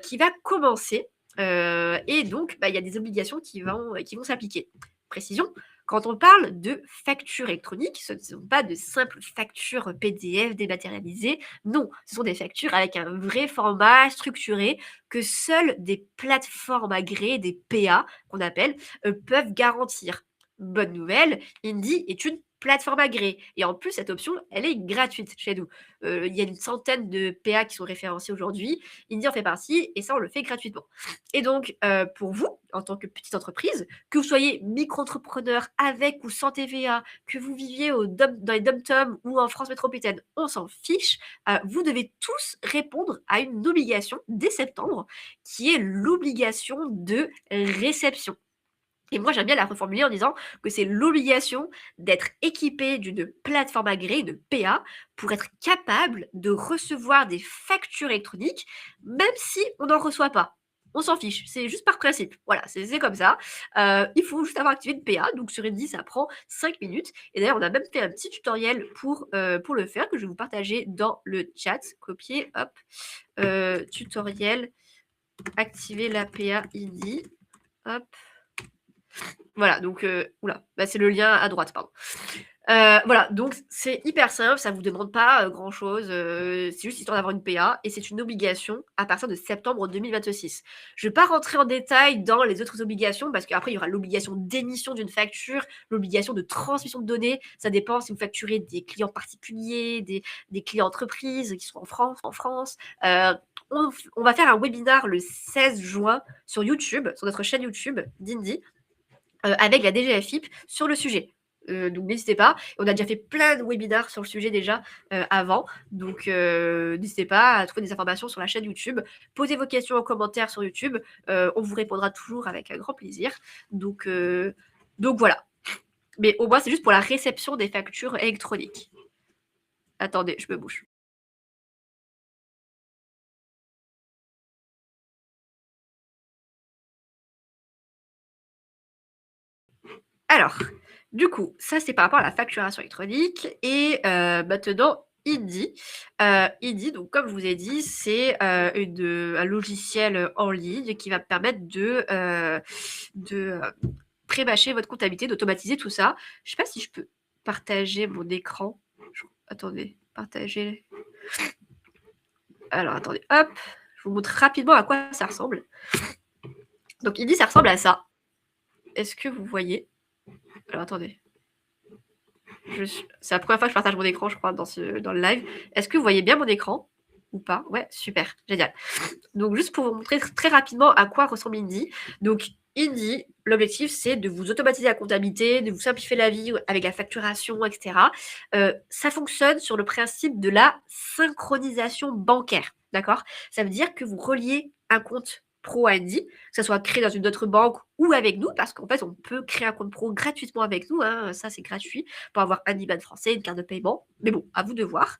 [SPEAKER 2] qui va commencer. Et donc, il y a des obligations qui vont s'appliquer. Précision, quand on parle de factures électroniques, ce ne sont pas de simples factures PDF dématérialisées. Non, ce sont des factures avec un vrai format structuré que seules des plateformes agréées, des PA qu'on appelle, peuvent garantir. Bonne nouvelle, Indy est une plateforme agréée. Et en plus, cette option, elle est gratuite chez nous. Il y a une centaine de PA qui sont référencés aujourd'hui. Indy en fait partie et ça, on le fait gratuitement. Et donc, pour vous, en tant que petite entreprise, que vous soyez micro-entrepreneur avec ou sans TVA, que vous viviez dans les dom-toms ou en France métropolitaine, on s'en fiche. Vous devez tous répondre à une obligation dès septembre, qui est l'obligation de réception. Et moi, j'aime bien la reformuler en disant que c'est l'obligation d'être équipé d'une plateforme agréée, de PA, pour être capable de recevoir des factures électroniques, même si on n'en reçoit pas. on s'en fiche, c'est juste par principe. Voilà, c'est comme ça. Il faut juste avoir activé une PA. Donc sur Indy, ça prend 5 minutes. Et d'ailleurs, on a même fait un petit tutoriel pour le faire que je vais vous partager dans le chat. Copier, hop. Tutoriel, activer la PA Indy. Hop. Voilà, donc, oula, bah, c'est le lien à droite, pardon. Voilà, donc c'est hyper simple, ça ne vous demande pas grand-chose, c'est juste histoire d'avoir une PA et c'est une obligation à partir de septembre 2026. Je ne vais pas rentrer en détail dans les autres obligations parce qu'après, il y aura l'obligation d'émission d'une facture, l'obligation de transmission de données. Ça dépend si vous facturez des clients particuliers, des clients entreprises qui sont en France. On va faire un webinar le 16 juin sur YouTube, sur notre chaîne YouTube d'Indy, avec la DGFIP sur le sujet. Donc n'hésitez pas. On a déjà fait plein de webinars sur le sujet déjà avant. Donc n'hésitez pas à trouver des informations sur la chaîne YouTube. Posez vos questions en commentaire sur YouTube. On vous répondra toujours avec un grand plaisir. Donc voilà. Mais au moins, c'est juste pour la réception des factures électroniques. Attendez, je me bouge. Alors, du coup, ça c'est par rapport à la facturation électronique. Et maintenant, Indy. Indy, donc comme je vous ai dit, c'est un logiciel en ligne qui va permettre de pré-bâcher votre comptabilité, d'automatiser tout ça. Je ne sais pas si je peux partager mon écran. Attendez, partager. Alors, attendez, hop. Je vous montre rapidement à quoi ça ressemble. Donc, Indy, ça ressemble à ça. Est-ce que vous voyez? Alors, attendez. C'est la première fois que je partage mon écran, je crois, dans le live. Est-ce que vous voyez bien mon écran ou pas? Ouais, super, génial. Donc, juste pour vous montrer très rapidement à quoi ressemble Indy. Donc, Indy, l'objectif, c'est de vous automatiser la comptabilité, de vous simplifier la vie avec la facturation, etc. Ça fonctionne sur le principe de la synchronisation bancaire, d'accord? Ça veut dire que vous reliez un compte pro à Indy, que ça soit créé dans une autre banque ou avec nous, parce qu'en fait, on peut créer un compte pro gratuitement avec nous, hein, ça c'est gratuit, pour avoir un IBAN français, une carte de paiement, mais bon, à vous de voir.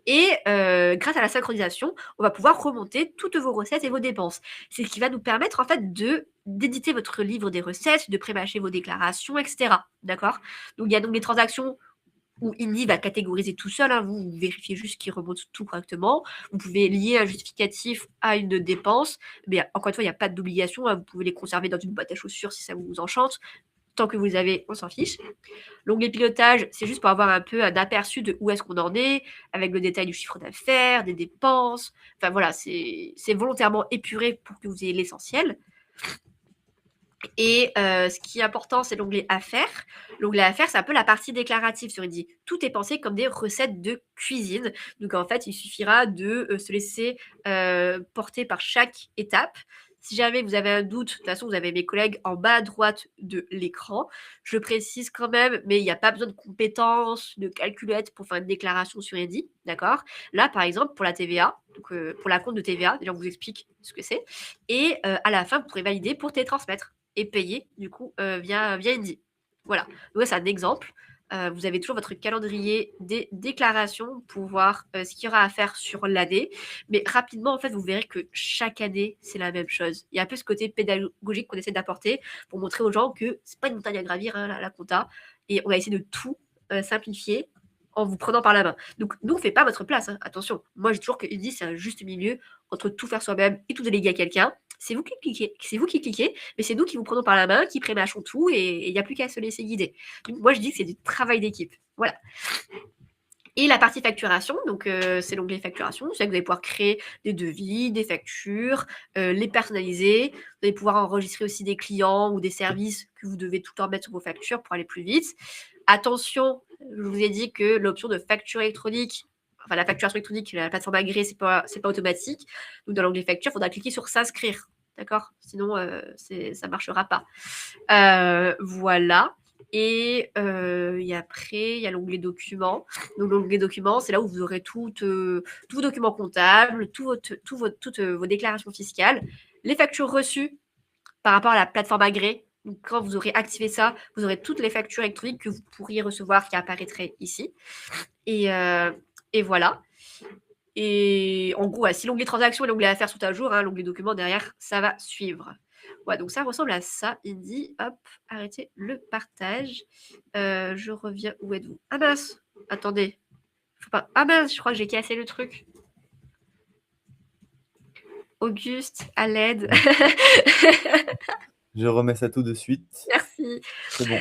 [SPEAKER 2] Et grâce à la synchronisation, on va pouvoir remonter toutes vos recettes et vos dépenses. C'est ce qui va nous permettre en fait d'éditer votre livre des recettes, de pré-mâcher vos déclarations, etc. D'accord? Donc il y a donc des transactions où Indy va catégoriser tout seul, hein, vous vérifiez juste qu'il remonte tout correctement. Vous pouvez lier un justificatif à une dépense, mais encore une fois, il n'y a pas d'obligation, hein, vous pouvez les conserver dans une boîte à chaussures si ça vous enchante. Tant que vous les avez, on s'en fiche. L'onglet pilotage, c'est juste pour avoir un peu un aperçu de où est-ce qu'on en est, avec le détail du chiffre d'affaires, des dépenses. Enfin voilà, c'est volontairement épuré pour que vous ayez l'essentiel. Et ce qui est important, c'est l'onglet affaires. L'onglet affaires, c'est un peu la partie déclarative sur Indy. Tout est pensé comme des recettes de cuisine. Donc en fait, il suffira de se laisser porter par chaque étape. Si jamais vous avez un doute, de toute façon, vous avez mes collègues en bas à droite de l'écran. Je précise quand même, mais il n'y a pas besoin de compétences, de calculettes pour faire une déclaration sur Indy, d'accord? Là, par exemple, pour la TVA, donc pour la compte de TVA, déjà on vous explique ce que c'est. Et à la fin, vous pourrez valider pour télétransmettre et payer du coup via Indy. Voilà, donc c'est un exemple. Vous avez toujours votre calendrier des déclarations pour voir ce qu'il y aura à faire sur l'année. Mais rapidement, en fait, vous verrez que chaque année, c'est la même chose. Il y a un peu ce côté pédagogique qu'on essaie d'apporter pour montrer aux gens que c'est pas une montagne à gravir, hein, la compta. Et on va essayer de tout simplifier en vous prenant par la main. Donc, nous, on ne fait pas votre place. Hein. Attention, moi, j'ai toujours que Indy, c'est un juste milieu entre tout faire soi-même et tout déléguer à quelqu'un. C'est vous qui cliquez, mais c'est nous qui vous prenons par la main, qui prémâchons tout et il n'y a plus qu'à se laisser guider. Donc, moi, je dis que c'est du travail d'équipe. Voilà. Et la partie facturation, donc c'est l'onglet facturation. C'est que vous allez pouvoir créer des devis, des factures, les personnaliser. Vous allez pouvoir enregistrer aussi des clients ou des services que vous devez tout le temps mettre sur vos factures pour aller plus vite. Attention, je vous ai dit que l'option de facture électronique, enfin la facturation électronique, la plateforme agréée, c'est pas automatique. Donc dans l'onglet facture, il faudra cliquer sur s'inscrire. D'accord? Sinon, ça ne marchera pas. Voilà. Et après, il y a l'onglet documents. Donc, l'onglet documents, c'est là où vous aurez tous vos documents comptables, toutes vos déclarations fiscales, les factures reçues par rapport à la plateforme agréée. Donc, quand vous aurez activé ça, vous aurez toutes les factures électroniques que vous pourriez recevoir qui apparaîtraient ici. Et voilà. Et en gros, si l'onglet transactions et l'onglet affaires sont à jour, l'onglet documents derrière, ça va suivre. Ouais, donc ça ressemble à ça. Il dit, hop, arrêtez le partage. Je reviens. Où êtes-vous? Ah mince, attendez. Faut pas... Ah mince, je crois que j'ai cassé le truc. Auguste, à l'aide.
[SPEAKER 1] Je remets ça tout de suite.
[SPEAKER 2] Merci.
[SPEAKER 1] C'est bon.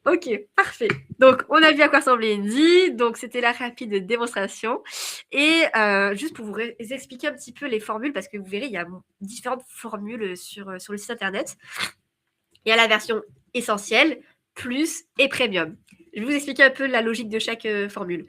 [SPEAKER 2] Ok, parfait. Donc, on a vu à quoi ressemblait Indy. Donc, c'était la rapide démonstration. Et juste pour vous expliquer un petit peu les formules, parce que vous verrez, il y a différentes formules sur le site internet. Il y a la version essentielle, plus et premium. Je vais vous expliquer un peu la logique de chaque formule.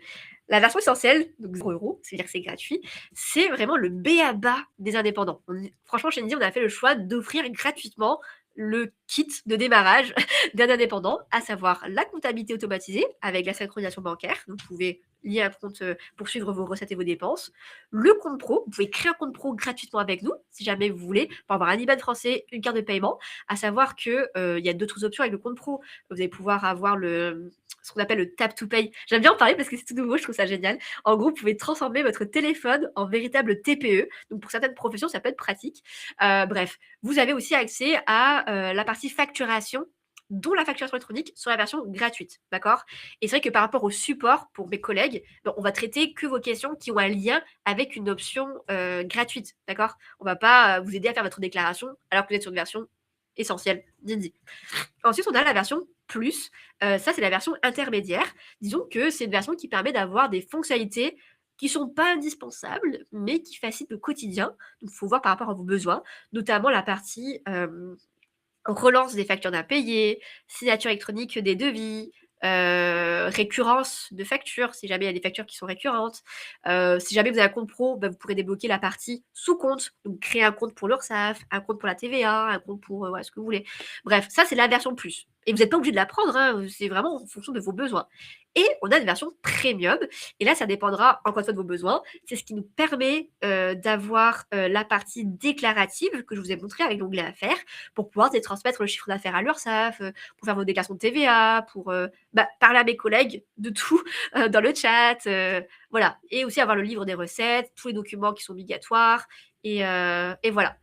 [SPEAKER 2] La version essentielle, donc 0 €, c'est-à-dire que c'est gratuit, c'est vraiment le b.a.-ba des indépendants. Franchement, chez Indy, on a fait le choix d'offrir gratuitement le kit de démarrage d'un indépendant, à savoir la comptabilité automatisée avec la synchronisation bancaire. Donc, vous pouvez lier un compte pour suivre vos recettes et vos dépenses. Le compte pro, vous pouvez créer un compte pro gratuitement avec nous, si jamais vous voulez, pour avoir un IBAN français, une carte de paiement. À savoir qu'il y a d'autres options avec le compte pro. Vous allez pouvoir avoir ce qu'on appelle le tap to pay. J'aime bien en parler parce que c'est tout nouveau, je trouve ça génial. En gros, vous pouvez transformer votre téléphone en véritable TPE. Donc, pour certaines professions, ça peut être pratique. Bref, vous avez aussi accès à la partie facturation, dont la facturation électronique sur la version gratuite, d'accord? Et c'est vrai que par rapport au support pour mes collègues, on va traiter que vos questions qui ont un lien avec une option gratuite, d'accord? On ne va pas vous aider à faire votre déclaration alors que vous êtes sur une version essentielle d'Indy. Ensuite, on a la version plus. Ça, c'est la version intermédiaire. Disons que c'est une version qui permet d'avoir des fonctionnalités qui ne sont pas indispensables, mais qui facilitent le quotidien. Donc, il faut voir par rapport à vos besoins, notamment la partie relance des factures d'impayés, signature électronique des devis, récurrence de factures, si jamais il y a des factures qui sont récurrentes. Si jamais vous avez un compte pro, vous pourrez débloquer la partie sous-compte, donc créer un compte pour l'URSSAF, un compte pour la TVA, un compte pour ce que vous voulez. Bref, ça, c'est la version plus. Et vous n'êtes pas obligé de la prendre, c'est vraiment en fonction de vos besoins. Et on a une version premium, et là, ça dépendra encore une fois de vos besoins. C'est ce qui nous permet d'avoir la partie déclarative que je vous ai montré avec l'onglet affaires, pour pouvoir transmettre le chiffre d'affaires à l'URSSAF, pour faire vos déclarations de TVA, pour parler à mes collègues de tout dans le chat, voilà. Et aussi avoir le livre des recettes, tous les documents qui sont obligatoires, et voilà.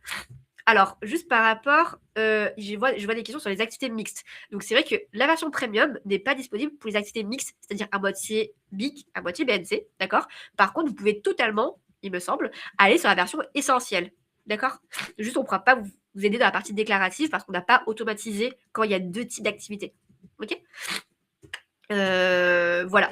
[SPEAKER 2] Alors, juste par rapport, je vois des questions sur les activités mixtes. Donc, c'est vrai que la version premium n'est pas disponible pour les activités mixtes, c'est-à-dire à moitié BIC, à moitié BNC, d'accord? Par contre, vous pouvez totalement, il me semble, aller sur la version essentielle, d'accord? Juste, on ne pourra pas vous aider dans la partie déclarative parce qu'on n'a pas automatisé quand il y a 2 types d'activités. Ok? Voilà.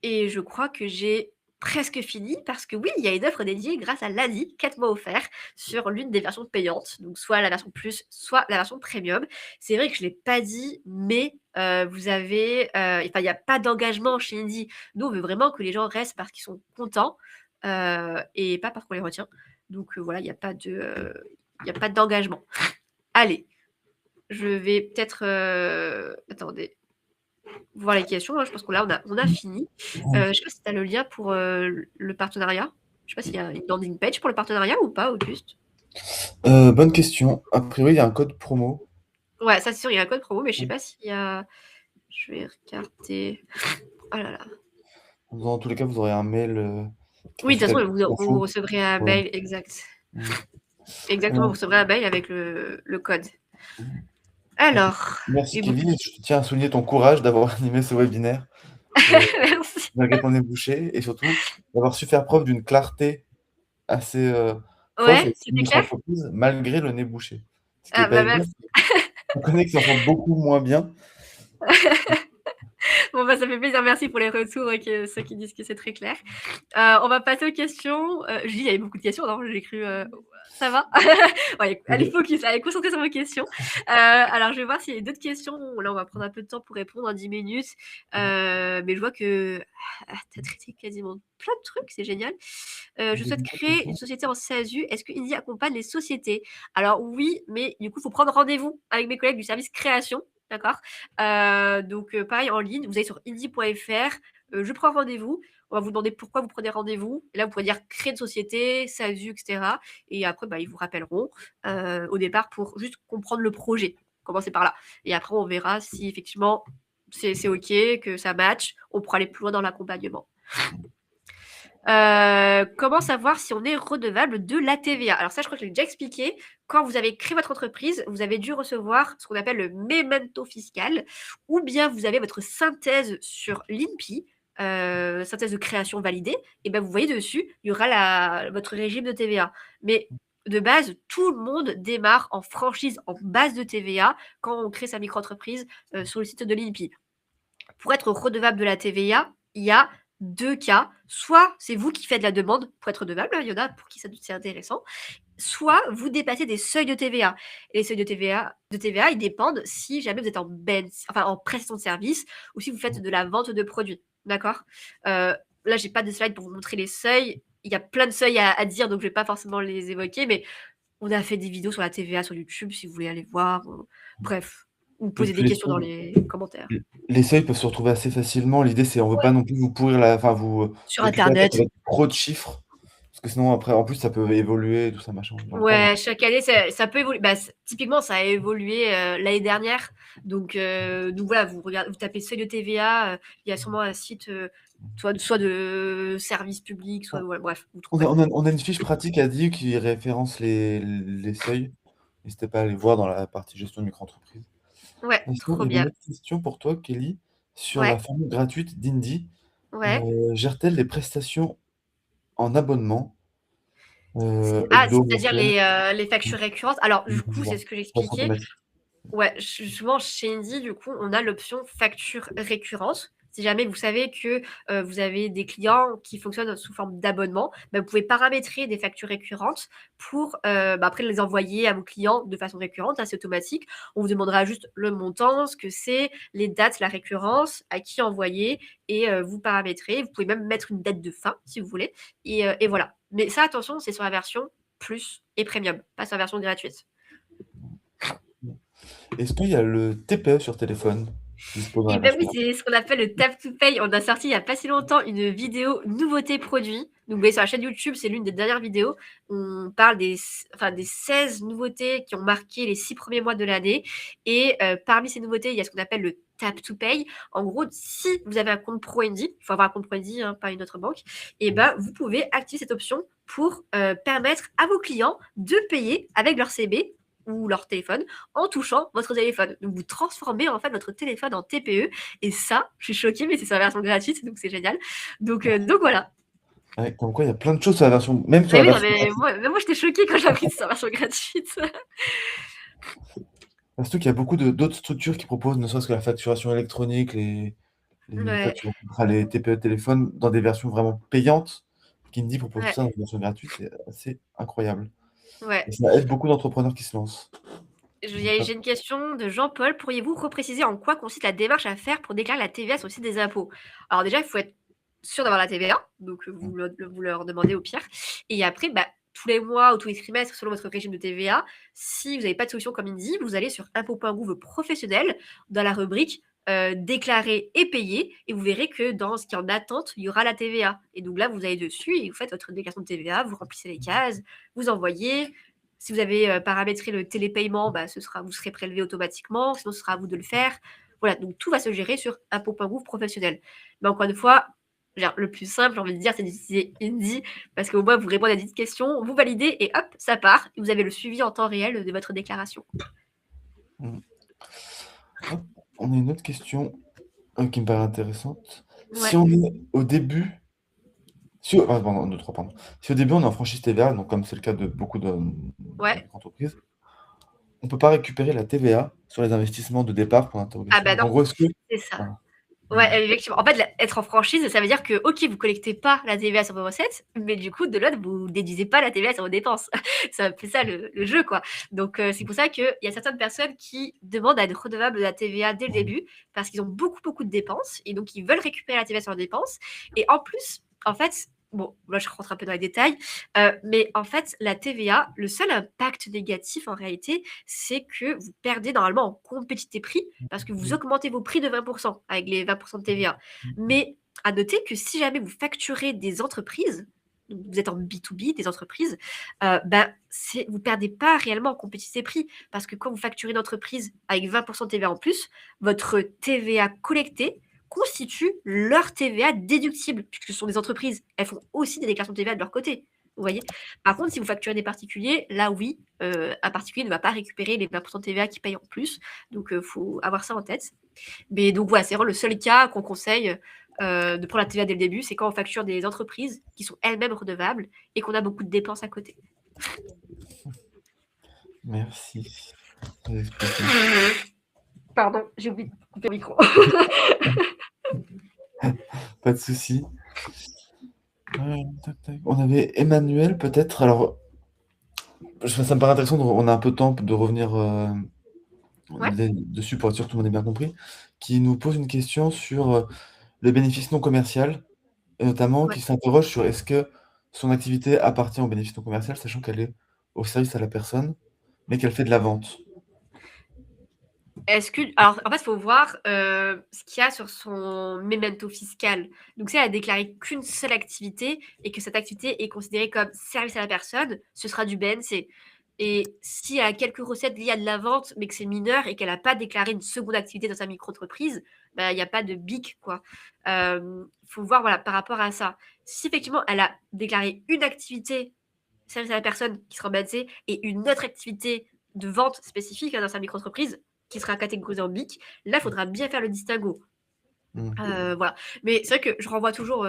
[SPEAKER 2] Et je crois que j'ai presque fini parce que oui, il y a une offre dédiée grâce à l'ANI, 4 mois offerts sur l'une des versions payantes, donc soit la version plus, soit la version premium. C'est vrai que je ne l'ai pas dit, mais vous avez, il n'y a pas d'engagement chez Indy. Nous, on veut vraiment que les gens restent parce qu'ils sont contents et pas parce qu'on les retient. Donc voilà, il n'y a pas d'engagement. Allez, je vais peut-être... attendez. Voir les questions. Je pense qu'on on a fini. Je ne sais pas si tu as le lien pour le partenariat. Je ne sais pas s'il y a une landing page pour le partenariat ou pas, Auguste.
[SPEAKER 1] Bonne question. A priori, il y a un code promo.
[SPEAKER 2] Ouais, ça c'est sûr, il y a un code promo, mais je ne sais pas s'il y a... Je vais regarder. Oh là là.
[SPEAKER 1] Dans tous les cas, vous aurez un mail.
[SPEAKER 2] Oui, de toute façon, vous recevrez un mail, exact. Exactement, vous recevrez un mail avec le code. Alors.
[SPEAKER 1] Merci Kevin, je tiens à souligner ton courage d'avoir animé ce webinaire.
[SPEAKER 2] Merci.
[SPEAKER 1] Malgré ton nez bouché, et surtout d'avoir su faire preuve d'une clarté assez
[SPEAKER 2] ouais, c'était clair.
[SPEAKER 1] entreprise, malgré le nez bouché.
[SPEAKER 2] Ah bah merci.
[SPEAKER 1] On connaît qu'ils en font beaucoup moins bien.
[SPEAKER 2] Bon, ça fait plaisir. Merci pour les retours et ceux qui disent que c'est très clair. On va passer aux questions. Je dis, il y avait beaucoup de questions, non? J'ai cru... Ça va? Ouais, allez, focus, allez, concentrez sur vos questions. Alors, je vais voir s'il y a d'autres questions. Là, on va prendre un peu de temps pour répondre en 10 minutes. Mais je vois que tu as traité quasiment plein de trucs, c'est génial. Je souhaite créer une société en SASU. Est-ce que Indy accompagne les sociétés? Alors, oui, mais du coup, il faut prendre rendez-vous avec mes collègues du service création. D'accord? Donc, pareil, en ligne, vous allez sur indy.fr, je prends rendez-vous. On va vous demander pourquoi vous prenez rendez-vous. Et là, vous pourrez dire créer une société, SASU, etc. Et après, ils vous rappelleront au départ pour juste comprendre le projet. Commencez par là. Et après, on verra si effectivement c'est OK, que ça match. On pourra aller plus loin dans l'accompagnement. Comment savoir si on est redevable de la TVA? Alors ça, je crois que je l'ai déjà expliqué. Quand vous avez créé votre entreprise, vous avez dû recevoir ce qu'on appelle le memento fiscal, ou bien vous avez votre synthèse sur l'INPI, synthèse de création validée, et ben vous voyez dessus, il y aura votre régime de TVA. Mais de base, tout le monde démarre en franchise, en base de TVA, quand on crée sa micro-entreprise sur le site de l'INPI. Pour être redevable de la TVA, il y a deux cas. Soit c'est vous qui faites la demande pour être redevable, il y en a pour qui c'est intéressant. Soit vous dépassez des seuils de TVA. Et les seuils de TVA, ils dépendent si jamais vous êtes en prestation de service ou si vous faites de la vente de produits. D'accord. Là, j'ai pas de slide pour vous montrer les seuils. Il y a plein de seuils à dire, donc je vais pas forcément les évoquer, mais on a fait des vidéos sur la TVA sur YouTube si vous voulez aller voir. Bref, ou
[SPEAKER 1] Et
[SPEAKER 2] poser
[SPEAKER 1] puis
[SPEAKER 2] des questions dans les commentaires.
[SPEAKER 1] les seuils peuvent se retrouver assez facilement. L'idée, c'est on veut
[SPEAKER 2] Ouais.
[SPEAKER 1] pas non plus vous pourrir la, enfin vous
[SPEAKER 2] Sur
[SPEAKER 1] récupérer
[SPEAKER 2] Internet.
[SPEAKER 1] peut-être trop de chiffres, parce que sinon après, en plus, ça peut évoluer, tout ça machin dans le temps. Donc,
[SPEAKER 2] Ouais, chaque année, ça peut évoluer. Bah, typiquement, ça a évolué l'année dernière. Donc voilà, vous tapez seuil de TVA, il y a sûrement un site, soit de service public, soit ouais, bref, vous trouverez.
[SPEAKER 1] on a une fiche pratique à dire qui référence les seuils. N'hésitez pas à aller voir dans la partie gestion de micro-entreprise.
[SPEAKER 2] Ouais,
[SPEAKER 1] Sinon, il y
[SPEAKER 2] trop
[SPEAKER 1] avait une
[SPEAKER 2] bien.
[SPEAKER 1] autre question pour toi, Kelly, sur la
[SPEAKER 2] Ouais,
[SPEAKER 1] formule gratuite d'Indie.
[SPEAKER 2] ouais.
[SPEAKER 1] Gère-t-elle les prestations en abonnement
[SPEAKER 2] Ah,
[SPEAKER 1] hebdo,
[SPEAKER 2] c'est-à-dire
[SPEAKER 1] mensuel?
[SPEAKER 2] les factures récurrentes. Alors, du coup, c'est ce que
[SPEAKER 1] Poste
[SPEAKER 2] j'expliquais.
[SPEAKER 1] automatique.
[SPEAKER 2] Ouais, souvent chez Indie, du coup, on a l'option facture récurrente. Si jamais vous savez que vous avez des clients qui fonctionnent sous forme d'abonnement, bah, vous pouvez paramétrer des factures récurrentes pour après les envoyer à vos clients de façon récurrente, hein, c'est automatique. On vous demandera juste le montant, ce que c'est, les dates, la récurrence, à qui envoyer, et vous paramétrez. Vous pouvez même mettre une date de fin si vous voulez. Et voilà. Mais ça, attention, c'est sur la version plus et premium, pas sur la version gratuite.
[SPEAKER 1] Est-ce qu'il y a le TPE sur téléphone dispo dans
[SPEAKER 2] Et
[SPEAKER 1] la
[SPEAKER 2] ben
[SPEAKER 1] version
[SPEAKER 2] oui,
[SPEAKER 1] gratuite?
[SPEAKER 2] c'est ce qu'on appelle le tap to pay. On a sorti il n'y a pas si longtemps une vidéo nouveauté produit. Donc, vous voyez sur la chaîne YouTube, c'est l'une des dernières vidéos. On parle des 16 nouveautés qui ont marqué les 6 premiers mois de l'année. Et parmi ces nouveautés, il y a ce qu'on appelle le tap to pay. En gros, si vous avez un compte ProIndy, il faut avoir un compte ProIndy, hein, pas une autre banque, et ben vous pouvez activer cette option pour permettre à vos clients de payer avec leur CB ou leur téléphone en touchant votre téléphone. Donc vous transformez en fait votre téléphone en TPE, et ça, je suis choquée, mais c'est sur la version gratuite, donc c'est génial. Donc voilà.
[SPEAKER 1] Ouais, comme quoi, il y a plein de choses sur la version, même sur
[SPEAKER 2] Et
[SPEAKER 1] la
[SPEAKER 2] oui, non,
[SPEAKER 1] version
[SPEAKER 2] mais
[SPEAKER 1] gratuite.
[SPEAKER 2] moi j'étais choquée quand j'ai appris que c'était sur la version gratuite.
[SPEAKER 1] Surtout qu'il y a beaucoup d'autres structures qui proposent ne serait-ce que la facturation électronique, les
[SPEAKER 2] Ouais,
[SPEAKER 1] factures, enfin, les TPE téléphone dans des versions vraiment payantes. Kindi propose tout
[SPEAKER 2] ouais,
[SPEAKER 1] ça dans une version gratuite, c'est assez incroyable. Et
[SPEAKER 2] ouais.
[SPEAKER 1] ça aide beaucoup d'entrepreneurs qui se lancent.
[SPEAKER 2] J'ai une question de Jean-Paul. Pourriez-vous repréciser en quoi consiste la démarche à faire pour déclarer la TVA sur le site des impôts? Alors déjà, il faut être sûr d'avoir la TVA, donc vous leur demandez au pire. Et après, bah, tous les mois ou tous les trimestres, selon votre régime de TVA, si vous n'avez pas de solution comme Indy, vous allez sur impôts.gouv professionnel dans la rubrique déclarer et payer, et vous verrez que dans ce qui est en attente, il y aura la TVA. Et donc là, vous allez dessus et vous faites votre déclaration de TVA, vous remplissez les cases, vous envoyez. Si vous avez paramétré le télépaiement, bah, vous serez prélevé automatiquement, sinon ce sera à vous de le faire. Voilà, donc tout va se gérer sur impôts.gouv professionnel. Mais encore une fois, le plus simple, j'ai envie de dire, c'est d'utiliser Indy, parce qu'au moins vous répondez à des questions, vous validez et hop, ça part. Et vous avez le suivi en temps réel de votre déclaration.
[SPEAKER 1] Mm. Hop, on a une autre question qui me paraît intéressante. Si
[SPEAKER 2] Ouais,
[SPEAKER 1] on est au début, pardon, deux, trois, pardon. Si au début on est en franchise TVA, donc comme c'est le cas de beaucoup
[SPEAKER 2] ouais.
[SPEAKER 1] d'entreprises, on ne peut pas récupérer la TVA sur les investissements de départ pour
[SPEAKER 2] Ah
[SPEAKER 1] l'interrogation.
[SPEAKER 2] bah
[SPEAKER 1] Donc en
[SPEAKER 2] non,
[SPEAKER 1] gros, est-ce que...
[SPEAKER 2] c'est ça.
[SPEAKER 1] Voilà.
[SPEAKER 2] Ouais, effectivement. En fait, être en franchise, ça veut dire que, ok, vous collectez pas la TVA sur vos recettes, mais du coup, de l'autre, vous déduisez pas la TVA sur vos dépenses. C'est un peu ça le jeu, quoi. Donc, c'est pour ça qu'il y a certaines personnes qui demandent à être redevables de la TVA dès le début, parce qu'ils ont beaucoup, beaucoup de dépenses, et donc ils veulent récupérer la TVA sur leurs dépenses. Et en plus, en fait, bon, là, je rentre un peu dans les détails, mais en fait, la TVA, le seul impact négatif, en réalité, c'est que vous perdez normalement en compétitivité prix, parce que vous augmentez vos prix de 20% avec les 20% de TVA. Mais à noter que si jamais vous facturez des entreprises, donc vous êtes en B2B, des entreprises, vous ne perdez pas réellement en compétitivité prix. Parce que quand vous facturez une entreprise avec 20% de TVA en plus, votre TVA collectée constituent leur TVA déductible, puisque ce sont des entreprises. Elles font aussi des déclarations de TVA de leur côté. Vous voyez. Par contre, si vous facturez des particuliers, là oui, un particulier ne va pas récupérer les 20% de TVA qu'il paye en plus. Donc, il faut avoir ça en tête. Mais donc, voilà, c'est vraiment le seul cas qu'on conseille de prendre la TVA dès le début, c'est quand on facture des entreprises qui sont elles-mêmes redevables et qu'on a beaucoup de dépenses à côté.
[SPEAKER 1] Merci.
[SPEAKER 2] Pardon, j'ai oublié de couper le micro.
[SPEAKER 1] Pas de souci. On avait Emmanuel, peut-être. Alors, ça me paraît intéressant. On a un peu de temps de revenir dessus pour être sûr que tout le monde ait bien compris. Qui nous pose une question sur le bénéfice non commercial, et notamment qui s'interroge sur est-ce que son activité appartient au bénéfice non commercial, sachant qu'elle est au service à la personne, mais qu'elle fait de la vente.
[SPEAKER 2] Alors, en fait, il faut voir ce qu'il y a sur son memento fiscal. Donc, si elle a déclaré qu'une seule activité et que cette activité est considérée comme service à la personne, ce sera du BNC. Et si elle a quelques recettes liées à de la vente, mais que c'est mineur et qu'elle n'a pas déclaré une seconde activité dans sa micro-entreprise, il n'y a pas de BIC, quoi. Faut voir, voilà, par rapport à ça. Si effectivement, elle a déclaré une activité service à la personne qui sera en BNC et une autre activité de vente spécifique dans sa micro-entreprise qui sera catégorisée en BIC, là, il faudra bien faire le distinguo. Voilà. Mais c'est vrai que je renvoie toujours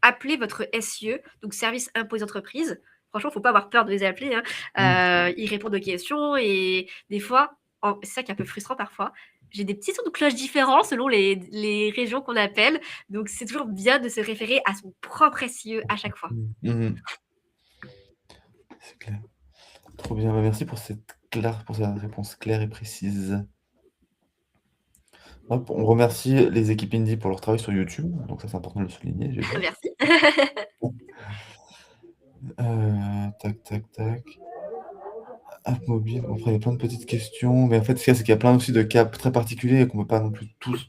[SPEAKER 2] appeler votre SIE, donc service impôt des entreprises. Franchement, il ne faut pas avoir peur de les appeler. Ils répondent aux questions et des fois, c'est ça qui est un peu frustrant parfois. J'ai des petits sons de cloche différents selon les régions qu'on appelle. Donc, c'est toujours bien de se référer à son propre SIE à chaque fois.
[SPEAKER 1] C'est clair. Trop bien. Merci pour cette réponse claire et précise. Hop, on remercie les équipes Indie pour leur travail sur YouTube. Donc ça, c'est important de le souligner.
[SPEAKER 2] Merci.
[SPEAKER 1] Tac. App mobile, après, il y a plein de petites questions. Mais en fait, ce qu'il y a, c'est qu'il y a plein aussi de cas très particuliers et qu'on ne peut pas non plus tous.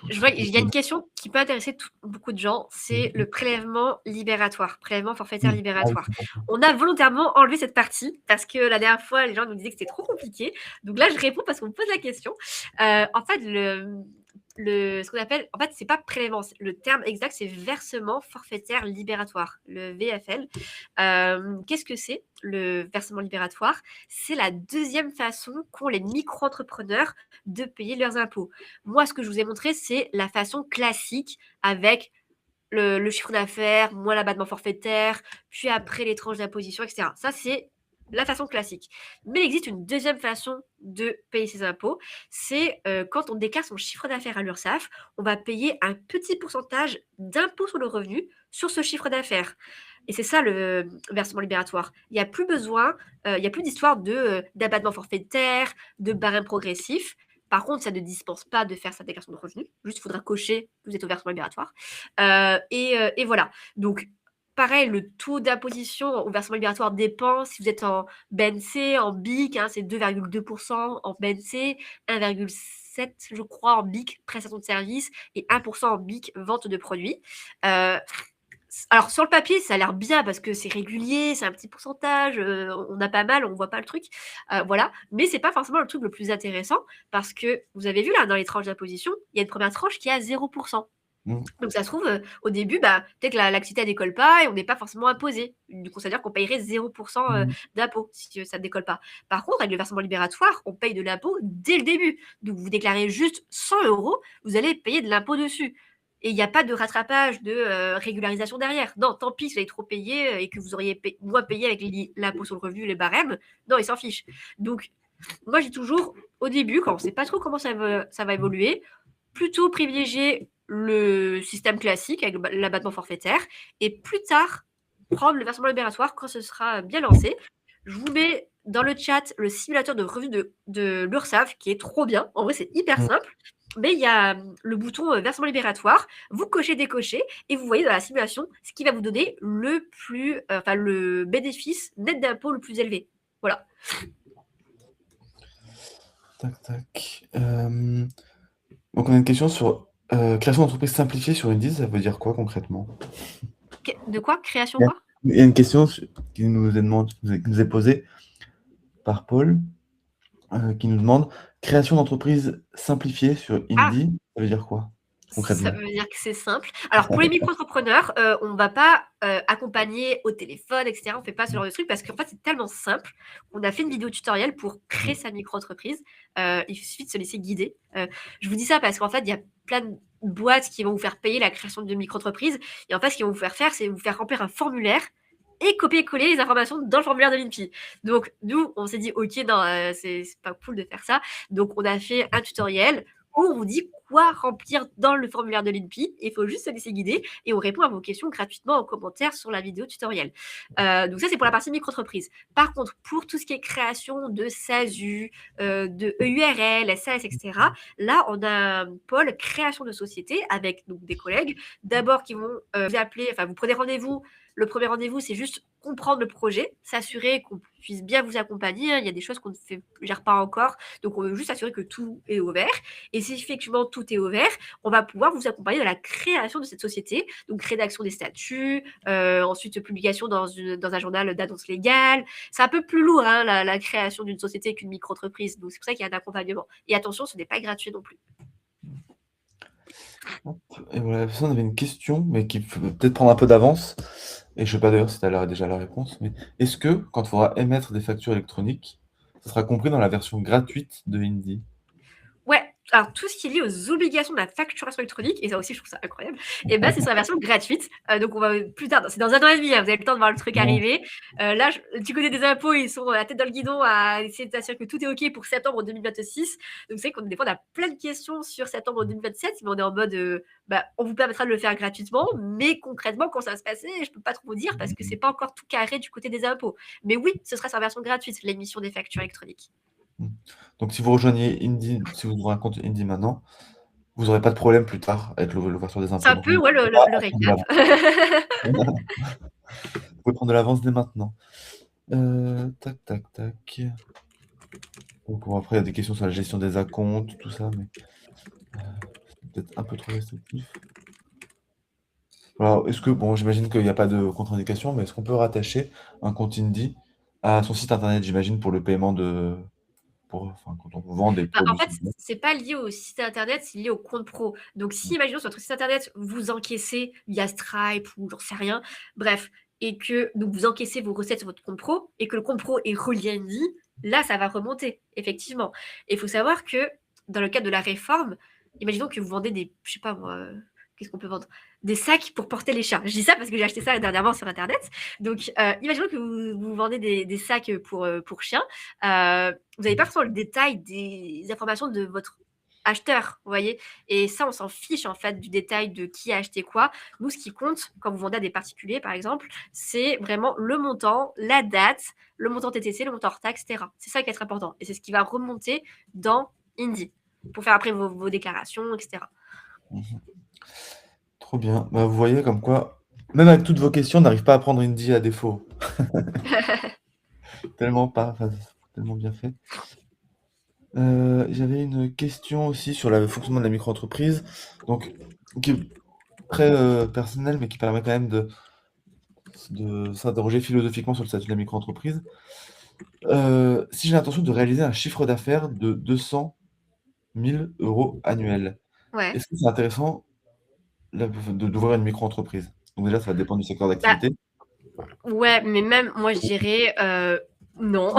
[SPEAKER 2] Je vois qu'il y a une question qui peut intéresser beaucoup de gens, c'est le prélèvement libératoire, prélèvement forfaitaire libératoire. On a volontairement enlevé cette partie parce que la dernière fois, les gens nous disaient que c'était trop compliqué. Donc là, je réponds parce qu'on me pose la question. En fait, ce qu'on appelle, en fait, c'est pas prélèvement, le terme exact, c'est versement forfaitaire libératoire, le VFL. Qu'est-ce que c'est, le versement libératoire? C'est la deuxième façon qu'ont les micro-entrepreneurs de payer leurs impôts. Moi, ce que je vous ai montré, c'est la façon classique avec le chiffre d'affaires, moins l'abattement forfaitaire, puis après les tranches d'imposition, etc. Ça, c'est la façon classique. Mais il existe une deuxième façon de payer ses impôts. C'est quand on déclare son chiffre d'affaires à l'URSSAF, on va payer un petit pourcentage d'impôt sur le revenu sur ce chiffre d'affaires. Et c'est ça le versement libératoire. Il n'y a plus besoin, il n'y a plus d'histoire d'abattement forfaitaire, de barème progressif. Par contre, ça ne dispense pas de faire sa déclaration de revenus. Juste, il faudra cocher que vous êtes au versement libératoire. Et voilà. Donc, pareil, le taux d'imposition au versement libératoire dépend si vous êtes en BNC, en BIC, c'est 2,2% en BNC, 1,7% je crois en BIC, prestation de service, et 1% en BIC, vente de produits. Alors, sur le papier, ça a l'air bien parce que c'est régulier, c'est un petit pourcentage, on a pas mal, on voit pas le truc. Voilà. Mais c'est pas forcément le truc le plus intéressant parce que vous avez vu là, dans les tranches d'imposition, il y a une première tranche qui est à 0%. Donc, ça se trouve, au début, peut-être que l'activité ne décolle pas et on n'est pas forcément imposé. Du coup, c'est-à-dire qu'on payerait 0% d'impôt si ça ne décolle pas. Par contre, avec le versement libératoire, on paye de l'impôt dès le début. Donc, vous déclarez juste 100 €, vous allez payer de l'impôt dessus. Et il n'y a pas de rattrapage de régularisation derrière. Non, tant pis si vous avez trop payé et que vous auriez moins payé avec l'impôt sur le revenu, les barèmes. Non, ils s'en fichent. Donc, moi, j'ai toujours, au début, quand on ne sait pas trop comment ça va évoluer, plutôt privilégier le système classique avec l'abattement forfaitaire et plus tard, prendre le versement libératoire quand ce sera bien lancé. Je vous mets dans le chat le simulateur de revenu de l'URSSAF qui est trop bien. En vrai, c'est hyper simple. Mais il y a le bouton versement libératoire, vous cochez, décochez, et vous voyez dans la simulation ce qui va vous donner le bénéfice net d'impôt le plus élevé. Voilà.
[SPEAKER 1] Tac. Donc on a une question sur création d'entreprise simplifiée sur Indeed, ça veut dire quoi concrètement?
[SPEAKER 2] De quoi? Création quoi?
[SPEAKER 1] Il y a une question qui nous est posée par Paul, qui nous demande création d'entreprise simplifiée sur Indeed, ça veut dire quoi?
[SPEAKER 2] Ça
[SPEAKER 1] concrètement?
[SPEAKER 2] veut dire que c'est simple. Alors pour les micro-entrepreneurs, on va pas, accompagner au téléphone et cetera. On fait pas ce genre de truc parce qu'en fait, c'est tellement simple. On a fait une vidéo tutoriel pour créer
[SPEAKER 1] Mmh.
[SPEAKER 2] sa micro-entreprise. Il suffit de se laisser guider. Je vous dis ça parce qu'en fait, il y a plein de boîtes qui vont vous faire payer la création de micro-entreprise et en fait, ce qu'ils vont vous faire faire, c'est vous faire remplir un formulaire et copier-coller les informations dans le formulaire de l'INPI. Donc nous, on s'est dit: «OK, non, c'est pas cool de faire ça». Donc on a fait un tutoriel où on vous dit quoi remplir dans le formulaire de l'INPI. Il faut juste se laisser guider et on répond à vos questions gratuitement en commentaire sur la vidéo tutoriel. Donc ça, c'est pour la partie micro-entreprise. Par contre, pour tout ce qui est création de SASU, de EURL, SAS, etc., là, on a un pôle création de société avec donc, des collègues, d'abord qui vont vous appeler, enfin, vous prenez rendez-vous. Le premier rendez-vous, c'est juste comprendre le projet, s'assurer qu'on puisse bien vous accompagner. Il y a des choses qu'on ne gère pas encore, donc on veut juste s'assurer que tout est ouvert. Et si effectivement tout est ouvert, on va pouvoir vous accompagner dans la création de cette société, donc rédaction des statuts, ensuite publication dans un journal d'annonce légale. C'est un peu plus lourd, hein, la création d'une société qu'une micro-entreprise, donc c'est pour ça qu'il y a un accompagnement. Et attention, ce n'est pas gratuit non plus.
[SPEAKER 1] Hop, et voilà, la personne avait une question, mais qui peut peut-être prendre un peu d'avance, et je sais pas d'ailleurs si tu as déjà la réponse, mais est-ce que quand il faudra émettre des factures électroniques, ça sera compris dans la version gratuite de Indy?
[SPEAKER 2] Ouais, alors tout ce qui est lié aux obligations de la facturation électronique, et ça aussi je trouve ça incroyable, et ben c'est sur la version gratuite. Donc on va plus tard, c'est dans 1 an et demi, hein, vous avez le temps de voir le truc
[SPEAKER 1] Ouais.
[SPEAKER 2] arriver. Là, du côté des impôts, ils sont la tête dans le guidon à essayer de s'assurer que tout est OK pour septembre 2026. Donc c'est vrai qu'on des fois on a plein de questions sur septembre 2027, mais on est en mode on vous permettra de le faire gratuitement, mais concrètement quand ça va se passer, je peux pas trop vous dire parce que c'est pas encore tout carré du côté des impôts. Mais oui, ce sera sur la version gratuite, l'émission des factures électroniques.
[SPEAKER 1] Mmh. Donc si vous rejoignez Indy, si vous ouvrez un compte Indy maintenant, vous n'aurez pas de problème plus tard avec l'ouverture des
[SPEAKER 2] C'est
[SPEAKER 1] impôts.
[SPEAKER 2] un
[SPEAKER 1] Donc
[SPEAKER 2] peu
[SPEAKER 1] n'hésitez
[SPEAKER 2] ouais, le,
[SPEAKER 1] pas
[SPEAKER 2] le, le
[SPEAKER 1] à prendre de
[SPEAKER 2] récap.
[SPEAKER 1] l'avance. Vous pouvez prendre de l'avance dès maintenant. Tac, tac, tac. Donc bon, après, il y a des questions sur la gestion des acomptes, tout ça, mais c'est peut-être un peu trop restrictif. Alors, est-ce que, bon, j'imagine qu'il n'y a pas de contre-indication, mais est-ce qu'on peut rattacher un compte Indy à son site internet, j'imagine, pour le paiement enfin, quand on vend des
[SPEAKER 2] En
[SPEAKER 1] produits
[SPEAKER 2] fait,
[SPEAKER 1] sur le net.
[SPEAKER 2] c'est pas lié au site internet, c'est lié au compte pro. Donc, si, imaginons, sur votre site internet, vous encaissez via Stripe ou j'en sais rien, bref, et que donc vous encaissez vos recettes sur votre compte pro et que le compte pro est relié à Indy, là, ça va remonter, effectivement. Et il faut savoir que dans le cadre de la réforme, imaginons que vous vendez des, je sais pas moi, qu'est-ce qu'on peut vendre? Des sacs pour porter les chats. Je dis ça parce que j'ai acheté ça dernièrement sur internet. Donc, imaginons que vous vendez des sacs pour chiens. Vous n'avez pas forcément le détail des informations de votre acheteur, vous voyez. Et ça, on s'en fiche en fait du détail de qui a acheté quoi. Nous, ce qui compte quand vous vendez à des particuliers, par exemple, c'est vraiment le montant, la date, le montant TTC, le montant hors taxe, etc. C'est ça qui est important. Et c'est ce qui va remonter dans Indy pour faire après vos déclarations, etc.
[SPEAKER 1] Mhm. Trop bien. Bah, vous voyez comme quoi, même avec toutes vos questions, on n'arrive pas à prendre Indy à défaut. Tellement pas, enfin, tellement bien fait. J'avais une question aussi sur le fonctionnement de la micro-entreprise, donc qui est très personnelle, mais qui permet quand même de s'interroger philosophiquement sur le statut de la micro-entreprise. Si j'ai l'intention de réaliser un chiffre d'affaires de 200 000 € annuels,
[SPEAKER 2] Ouais.
[SPEAKER 1] est-ce que c'est intéressant d'ouvrir une micro-entreprise? Donc déjà, ça va dépendre du secteur
[SPEAKER 2] Bah,
[SPEAKER 1] d'activité.
[SPEAKER 2] ouais, mais même moi, je dirais non.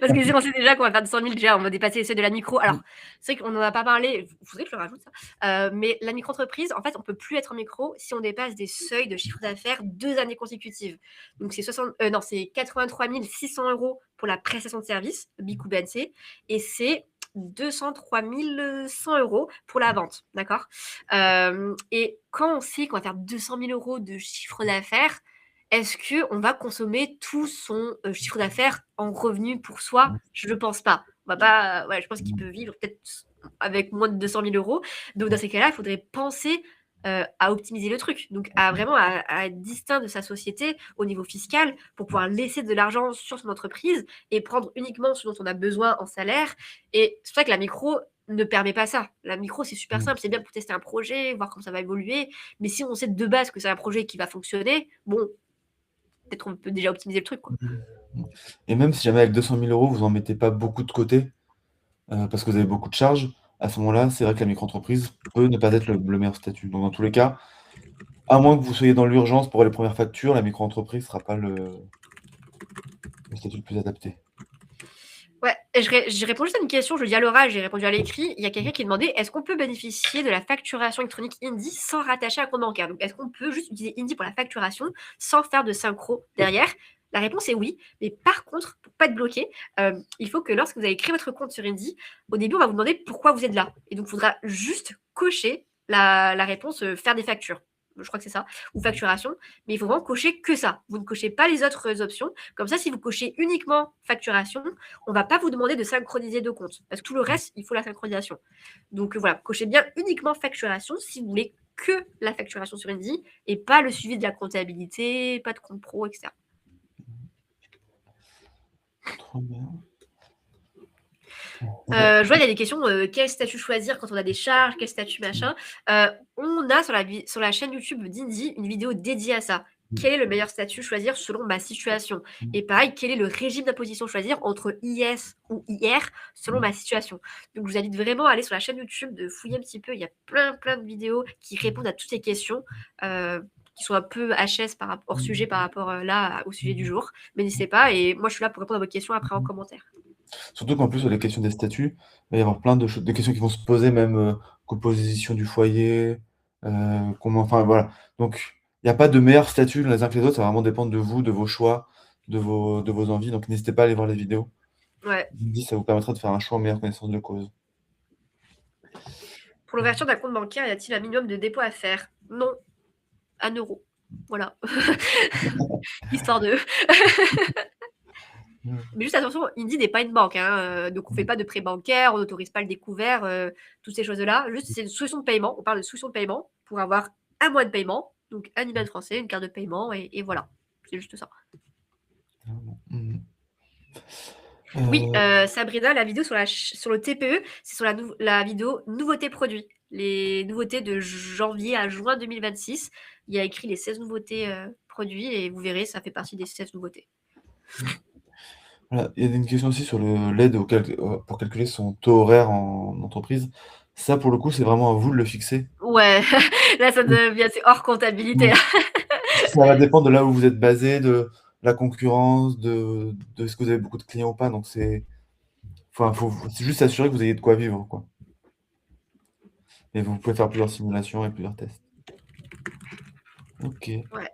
[SPEAKER 2] Parce que si on sait déjà qu'on va faire 200 000, déjà, on va dépasser les seuils de la micro. Alors, c'est vrai qu'on n'en a pas parlé, il faudrait que je le rajoute ça. Mais la micro-entreprise, en fait, on ne peut plus être en micro si on dépasse des seuils de chiffre d'affaires 2 années consécutives. Donc, c'est 83 600 € pour la prestation de service, BIC ou BNC, et c'est 203 100 € pour la vente, d'accord. Et quand on sait qu'on va faire 200 000 € de chiffre d'affaires, est-ce qu'on va consommer tout son chiffre d'affaires en revenus pour soi? Je ne pense pas. On va pas, ouais, je pense qu'il peut vivre peut-être avec moins de 200 000 €. Donc, dans ces cas-là, il faudrait penser à optimiser le truc. Donc, à être distinct de sa société au niveau fiscal pour pouvoir laisser de l'argent sur son entreprise et prendre uniquement ce dont on a besoin en salaire. Et c'est vrai que la micro ne permet pas ça. La micro, c'est super simple. C'est bien pour tester un projet, voir comment ça va évoluer. Mais si on sait de base que c'est un projet qui va fonctionner, bon, peut-être on peut déjà optimiser le truc, quoi.
[SPEAKER 1] Et même si jamais avec 200 000 €, vous en mettez pas beaucoup de côté, parce que vous avez beaucoup de charges, à ce moment-là, c'est vrai que la micro-entreprise peut ne pas être le meilleur statut. Donc dans tous les cas, à moins que vous soyez dans l'urgence pour les premières factures, la micro-entreprise ne sera pas le statut le plus adapté.
[SPEAKER 2] Ouais, j'ai répondu juste à une question, je le dis à l'oral, j'ai répondu à l'écrit. Il y a quelqu'un qui demandait est-ce qu'on peut bénéficier de la facturation électronique Indie sans rattacher un compte bancaire? Donc, est-ce qu'on peut juste utiliser Indie pour la facturation sans faire de synchro derrière? La réponse est oui, mais par contre, pour pas être bloqué, il faut que lorsque vous avez créé votre compte sur Indie, au début, on va vous demander pourquoi vous êtes là. Et donc, il faudra juste cocher la réponse faire des factures. Je crois que c'est ça, ou facturation, mais il faut vraiment cocher que ça. Vous ne cochez pas les autres options. Comme ça, si vous cochez uniquement facturation, on ne va pas vous demander de synchroniser deux comptes. Parce que tout le reste, il faut la synchronisation. Donc voilà, cochez bien uniquement facturation si vous voulez que la facturation sur Indie et pas le suivi de la comptabilité, pas de compte pro, etc.
[SPEAKER 1] Trop bien.
[SPEAKER 2] Je vois, il y a des questions, quel statut choisir quand on a des charges, quel statut machin. On a sur la chaîne YouTube d'Indie une vidéo dédiée à ça. Quel est le meilleur statut choisir selon ma situation? Et pareil, quel est le régime d'imposition choisir entre IS ou IR selon ma situation? Donc, je vous invite vraiment à aller sur la chaîne YouTube, de fouiller un petit peu. Il y a plein de vidéos qui répondent à toutes ces questions, qui sont un peu HS hors sujet par rapport là au sujet du jour. Mais n'hésitez pas, et moi je suis là pour répondre à vos questions après en commentaire.
[SPEAKER 1] Surtout qu'en plus, sur les questions des statuts, il va y avoir plein de questions qui vont se poser, même composition du foyer, enfin voilà. Donc, il n'y a pas de meilleur statut les uns que les autres, ça va vraiment dépendre de vous, de vos choix, de vos envies. Donc, n'hésitez pas à aller voir les vidéos.
[SPEAKER 2] Ouais.
[SPEAKER 1] Ça vous permettra de faire un choix en meilleure connaissance de cause.
[SPEAKER 2] Pour l'ouverture d'un compte bancaire, y a-t-il un minimum de dépôt à faire? Non. 1 euro. Voilà. Histoire de. Mais juste attention, Indie n'est pas une banque, hein, donc on ne fait pas de prêt bancaire, on n'autorise pas le découvert, toutes ces choses-là. Juste, c'est une solution de paiement. On parle de solution de paiement pour avoir un mois de paiement, donc un IBAN français, une carte de paiement, et voilà. C'est juste ça. Oui, Sabrina, la vidéo sur le TPE, c'est sur la vidéo nouveautés produits. Les nouveautés de janvier à juin 2026. Il y a écrit les 16 nouveautés produits et vous verrez, ça fait partie des 16 nouveautés.
[SPEAKER 1] Voilà. Il y a une question aussi sur l'aide pour calculer son taux horaire en entreprise. Ça, pour le coup, c'est vraiment à vous de le fixer.
[SPEAKER 2] Ouais, là, ça devient c'est hors comptabilité.
[SPEAKER 1] Ça va dépendre de là où vous êtes basé, de la concurrence, de est-ce que vous avez beaucoup de clients ou pas. Donc, c'est juste s'assurer que vous ayez de quoi vivre, quoi. Et vous pouvez faire plusieurs simulations et plusieurs tests. Ok.
[SPEAKER 2] Ouais.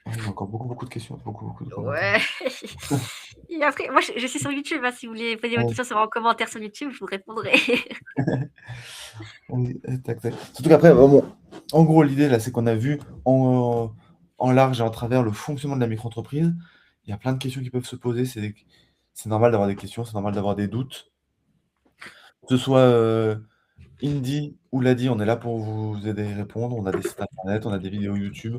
[SPEAKER 1] Il y a encore beaucoup de questions. Beaucoup de commentaires.
[SPEAKER 2] Ouais. Et après, moi, je suis sur YouTube. Hein, si vous voulez poser vos questions en commentaire sur YouTube, je vous répondrai.
[SPEAKER 1] Tac, tac. Surtout qu'après, bon, en gros, l'idée, là, c'est qu'on a vu en large et en travers le fonctionnement de la micro-entreprise. Il y a plein de questions qui peuvent se poser. C'est normal d'avoir des questions, c'est normal d'avoir des doutes. Que ce soit Indie ou Ladi, on est là pour vous aider à y répondre. On a des sites internet, on a des vidéos YouTube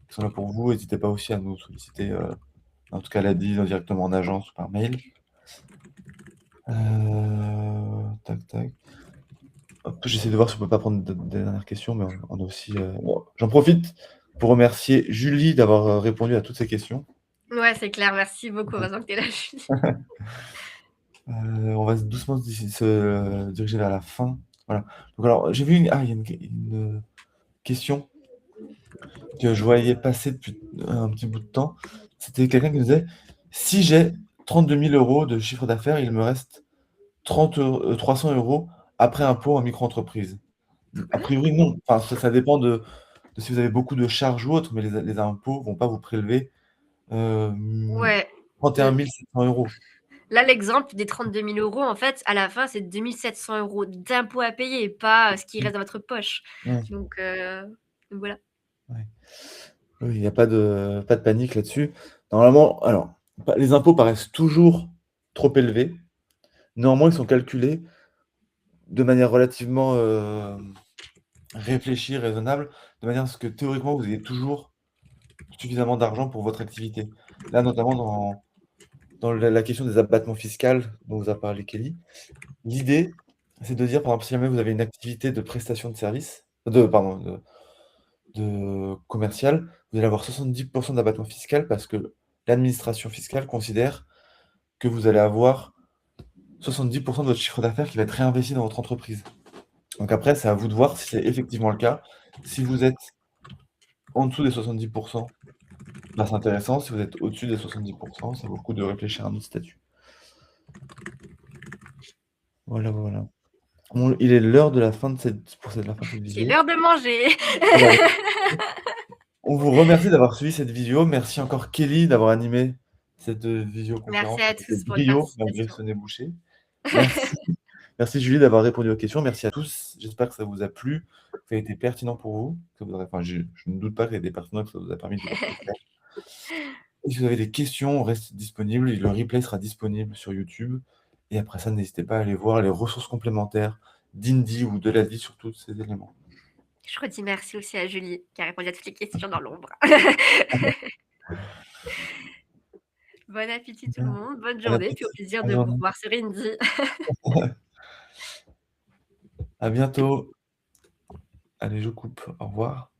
[SPEAKER 1] qui sont là pour vous. N'hésitez pas aussi à nous solliciter, en tout cas Ladi, directement en agence ou par mail. Tac, tac. J'essaie de voir si on peut pas prendre des dernières questions, mais on a aussi. Bon, j'en profite pour remercier Julie d'avoir répondu à toutes ces questions.
[SPEAKER 2] Ouais, c'est clair. Merci beaucoup. Heureusement que tu es là, Julie.
[SPEAKER 1] On va doucement se diriger vers la fin. Voilà. Donc, alors, j'ai vu il y a une question que je voyais passer depuis un petit bout de temps. C'était quelqu'un qui nous disait si j'ai 32 000 euros de chiffre d'affaires, il me reste 300 euros après impôt en micro-entreprise. A priori, non. Enfin, ça dépend de si vous avez beaucoup de charges ou autres, mais les impôts ne vont pas vous prélever
[SPEAKER 2] Ouais.
[SPEAKER 1] 31 700 euros.
[SPEAKER 2] Là, l'exemple des 32 000 euros, en fait, à la fin, c'est 2 700 euros d'impôts à payer, pas ce qui reste dans votre poche.
[SPEAKER 1] Ouais.
[SPEAKER 2] Donc voilà.
[SPEAKER 1] Ouais. Oui, il n'y a pas de panique là-dessus. Normalement, alors, les impôts paraissent toujours trop élevés. Néanmoins, ils sont calculés de manière relativement réfléchie, raisonnable, de manière à ce que théoriquement, vous ayez toujours suffisamment d'argent pour votre activité. Là, notamment dans la question des abattements fiscaux dont vous a parlé Kelly, l'idée, c'est de dire, par exemple, si jamais vous avez une activité de prestation de service, de commercial, vous allez avoir 70% d'abattement fiscal parce que l'administration fiscale considère que vous allez avoir 70% de votre chiffre d'affaires qui va être réinvesti dans votre entreprise. Donc après, c'est à vous de voir si c'est effectivement le cas. Si vous êtes en dessous des 70%, bah, c'est intéressant. Si vous êtes au-dessus des 70%, ça vaut le coup de réfléchir à un autre statut. Voilà, voilà. Bon, il est l'heure de la fin de cette
[SPEAKER 2] C'est
[SPEAKER 1] vidéo.
[SPEAKER 2] l'heure de manger.
[SPEAKER 1] Voilà. On vous remercie d'avoir suivi cette vidéo. Merci encore Kelly d'avoir animé cette
[SPEAKER 2] Merci
[SPEAKER 1] visioconférence
[SPEAKER 2] à
[SPEAKER 1] avec le
[SPEAKER 2] tous pour votre
[SPEAKER 1] brio malgré
[SPEAKER 2] participation.
[SPEAKER 1] ce nez bouché. Merci. Merci Julie d'avoir répondu aux questions. Merci à tous. J'espère que ça vous a plu, que ça a été pertinent pour vous. Enfin, je ne doute pas que ça a été pertinent, que ça vous a permis de voir plus clair. Et si vous avez des questions, on reste disponible. Le replay sera disponible sur YouTube. Et après ça, n'hésitez pas à aller voir les ressources complémentaires d'Indy ou de la vie sur tous ces éléments.
[SPEAKER 2] Je redis merci aussi à Julie qui a répondu à toutes les questions dans l'ombre. Bon appétit tout le monde, bonne journée, puis au plaisir de vous revoir sur Indy.
[SPEAKER 1] À bientôt. Allez, je coupe. Au revoir.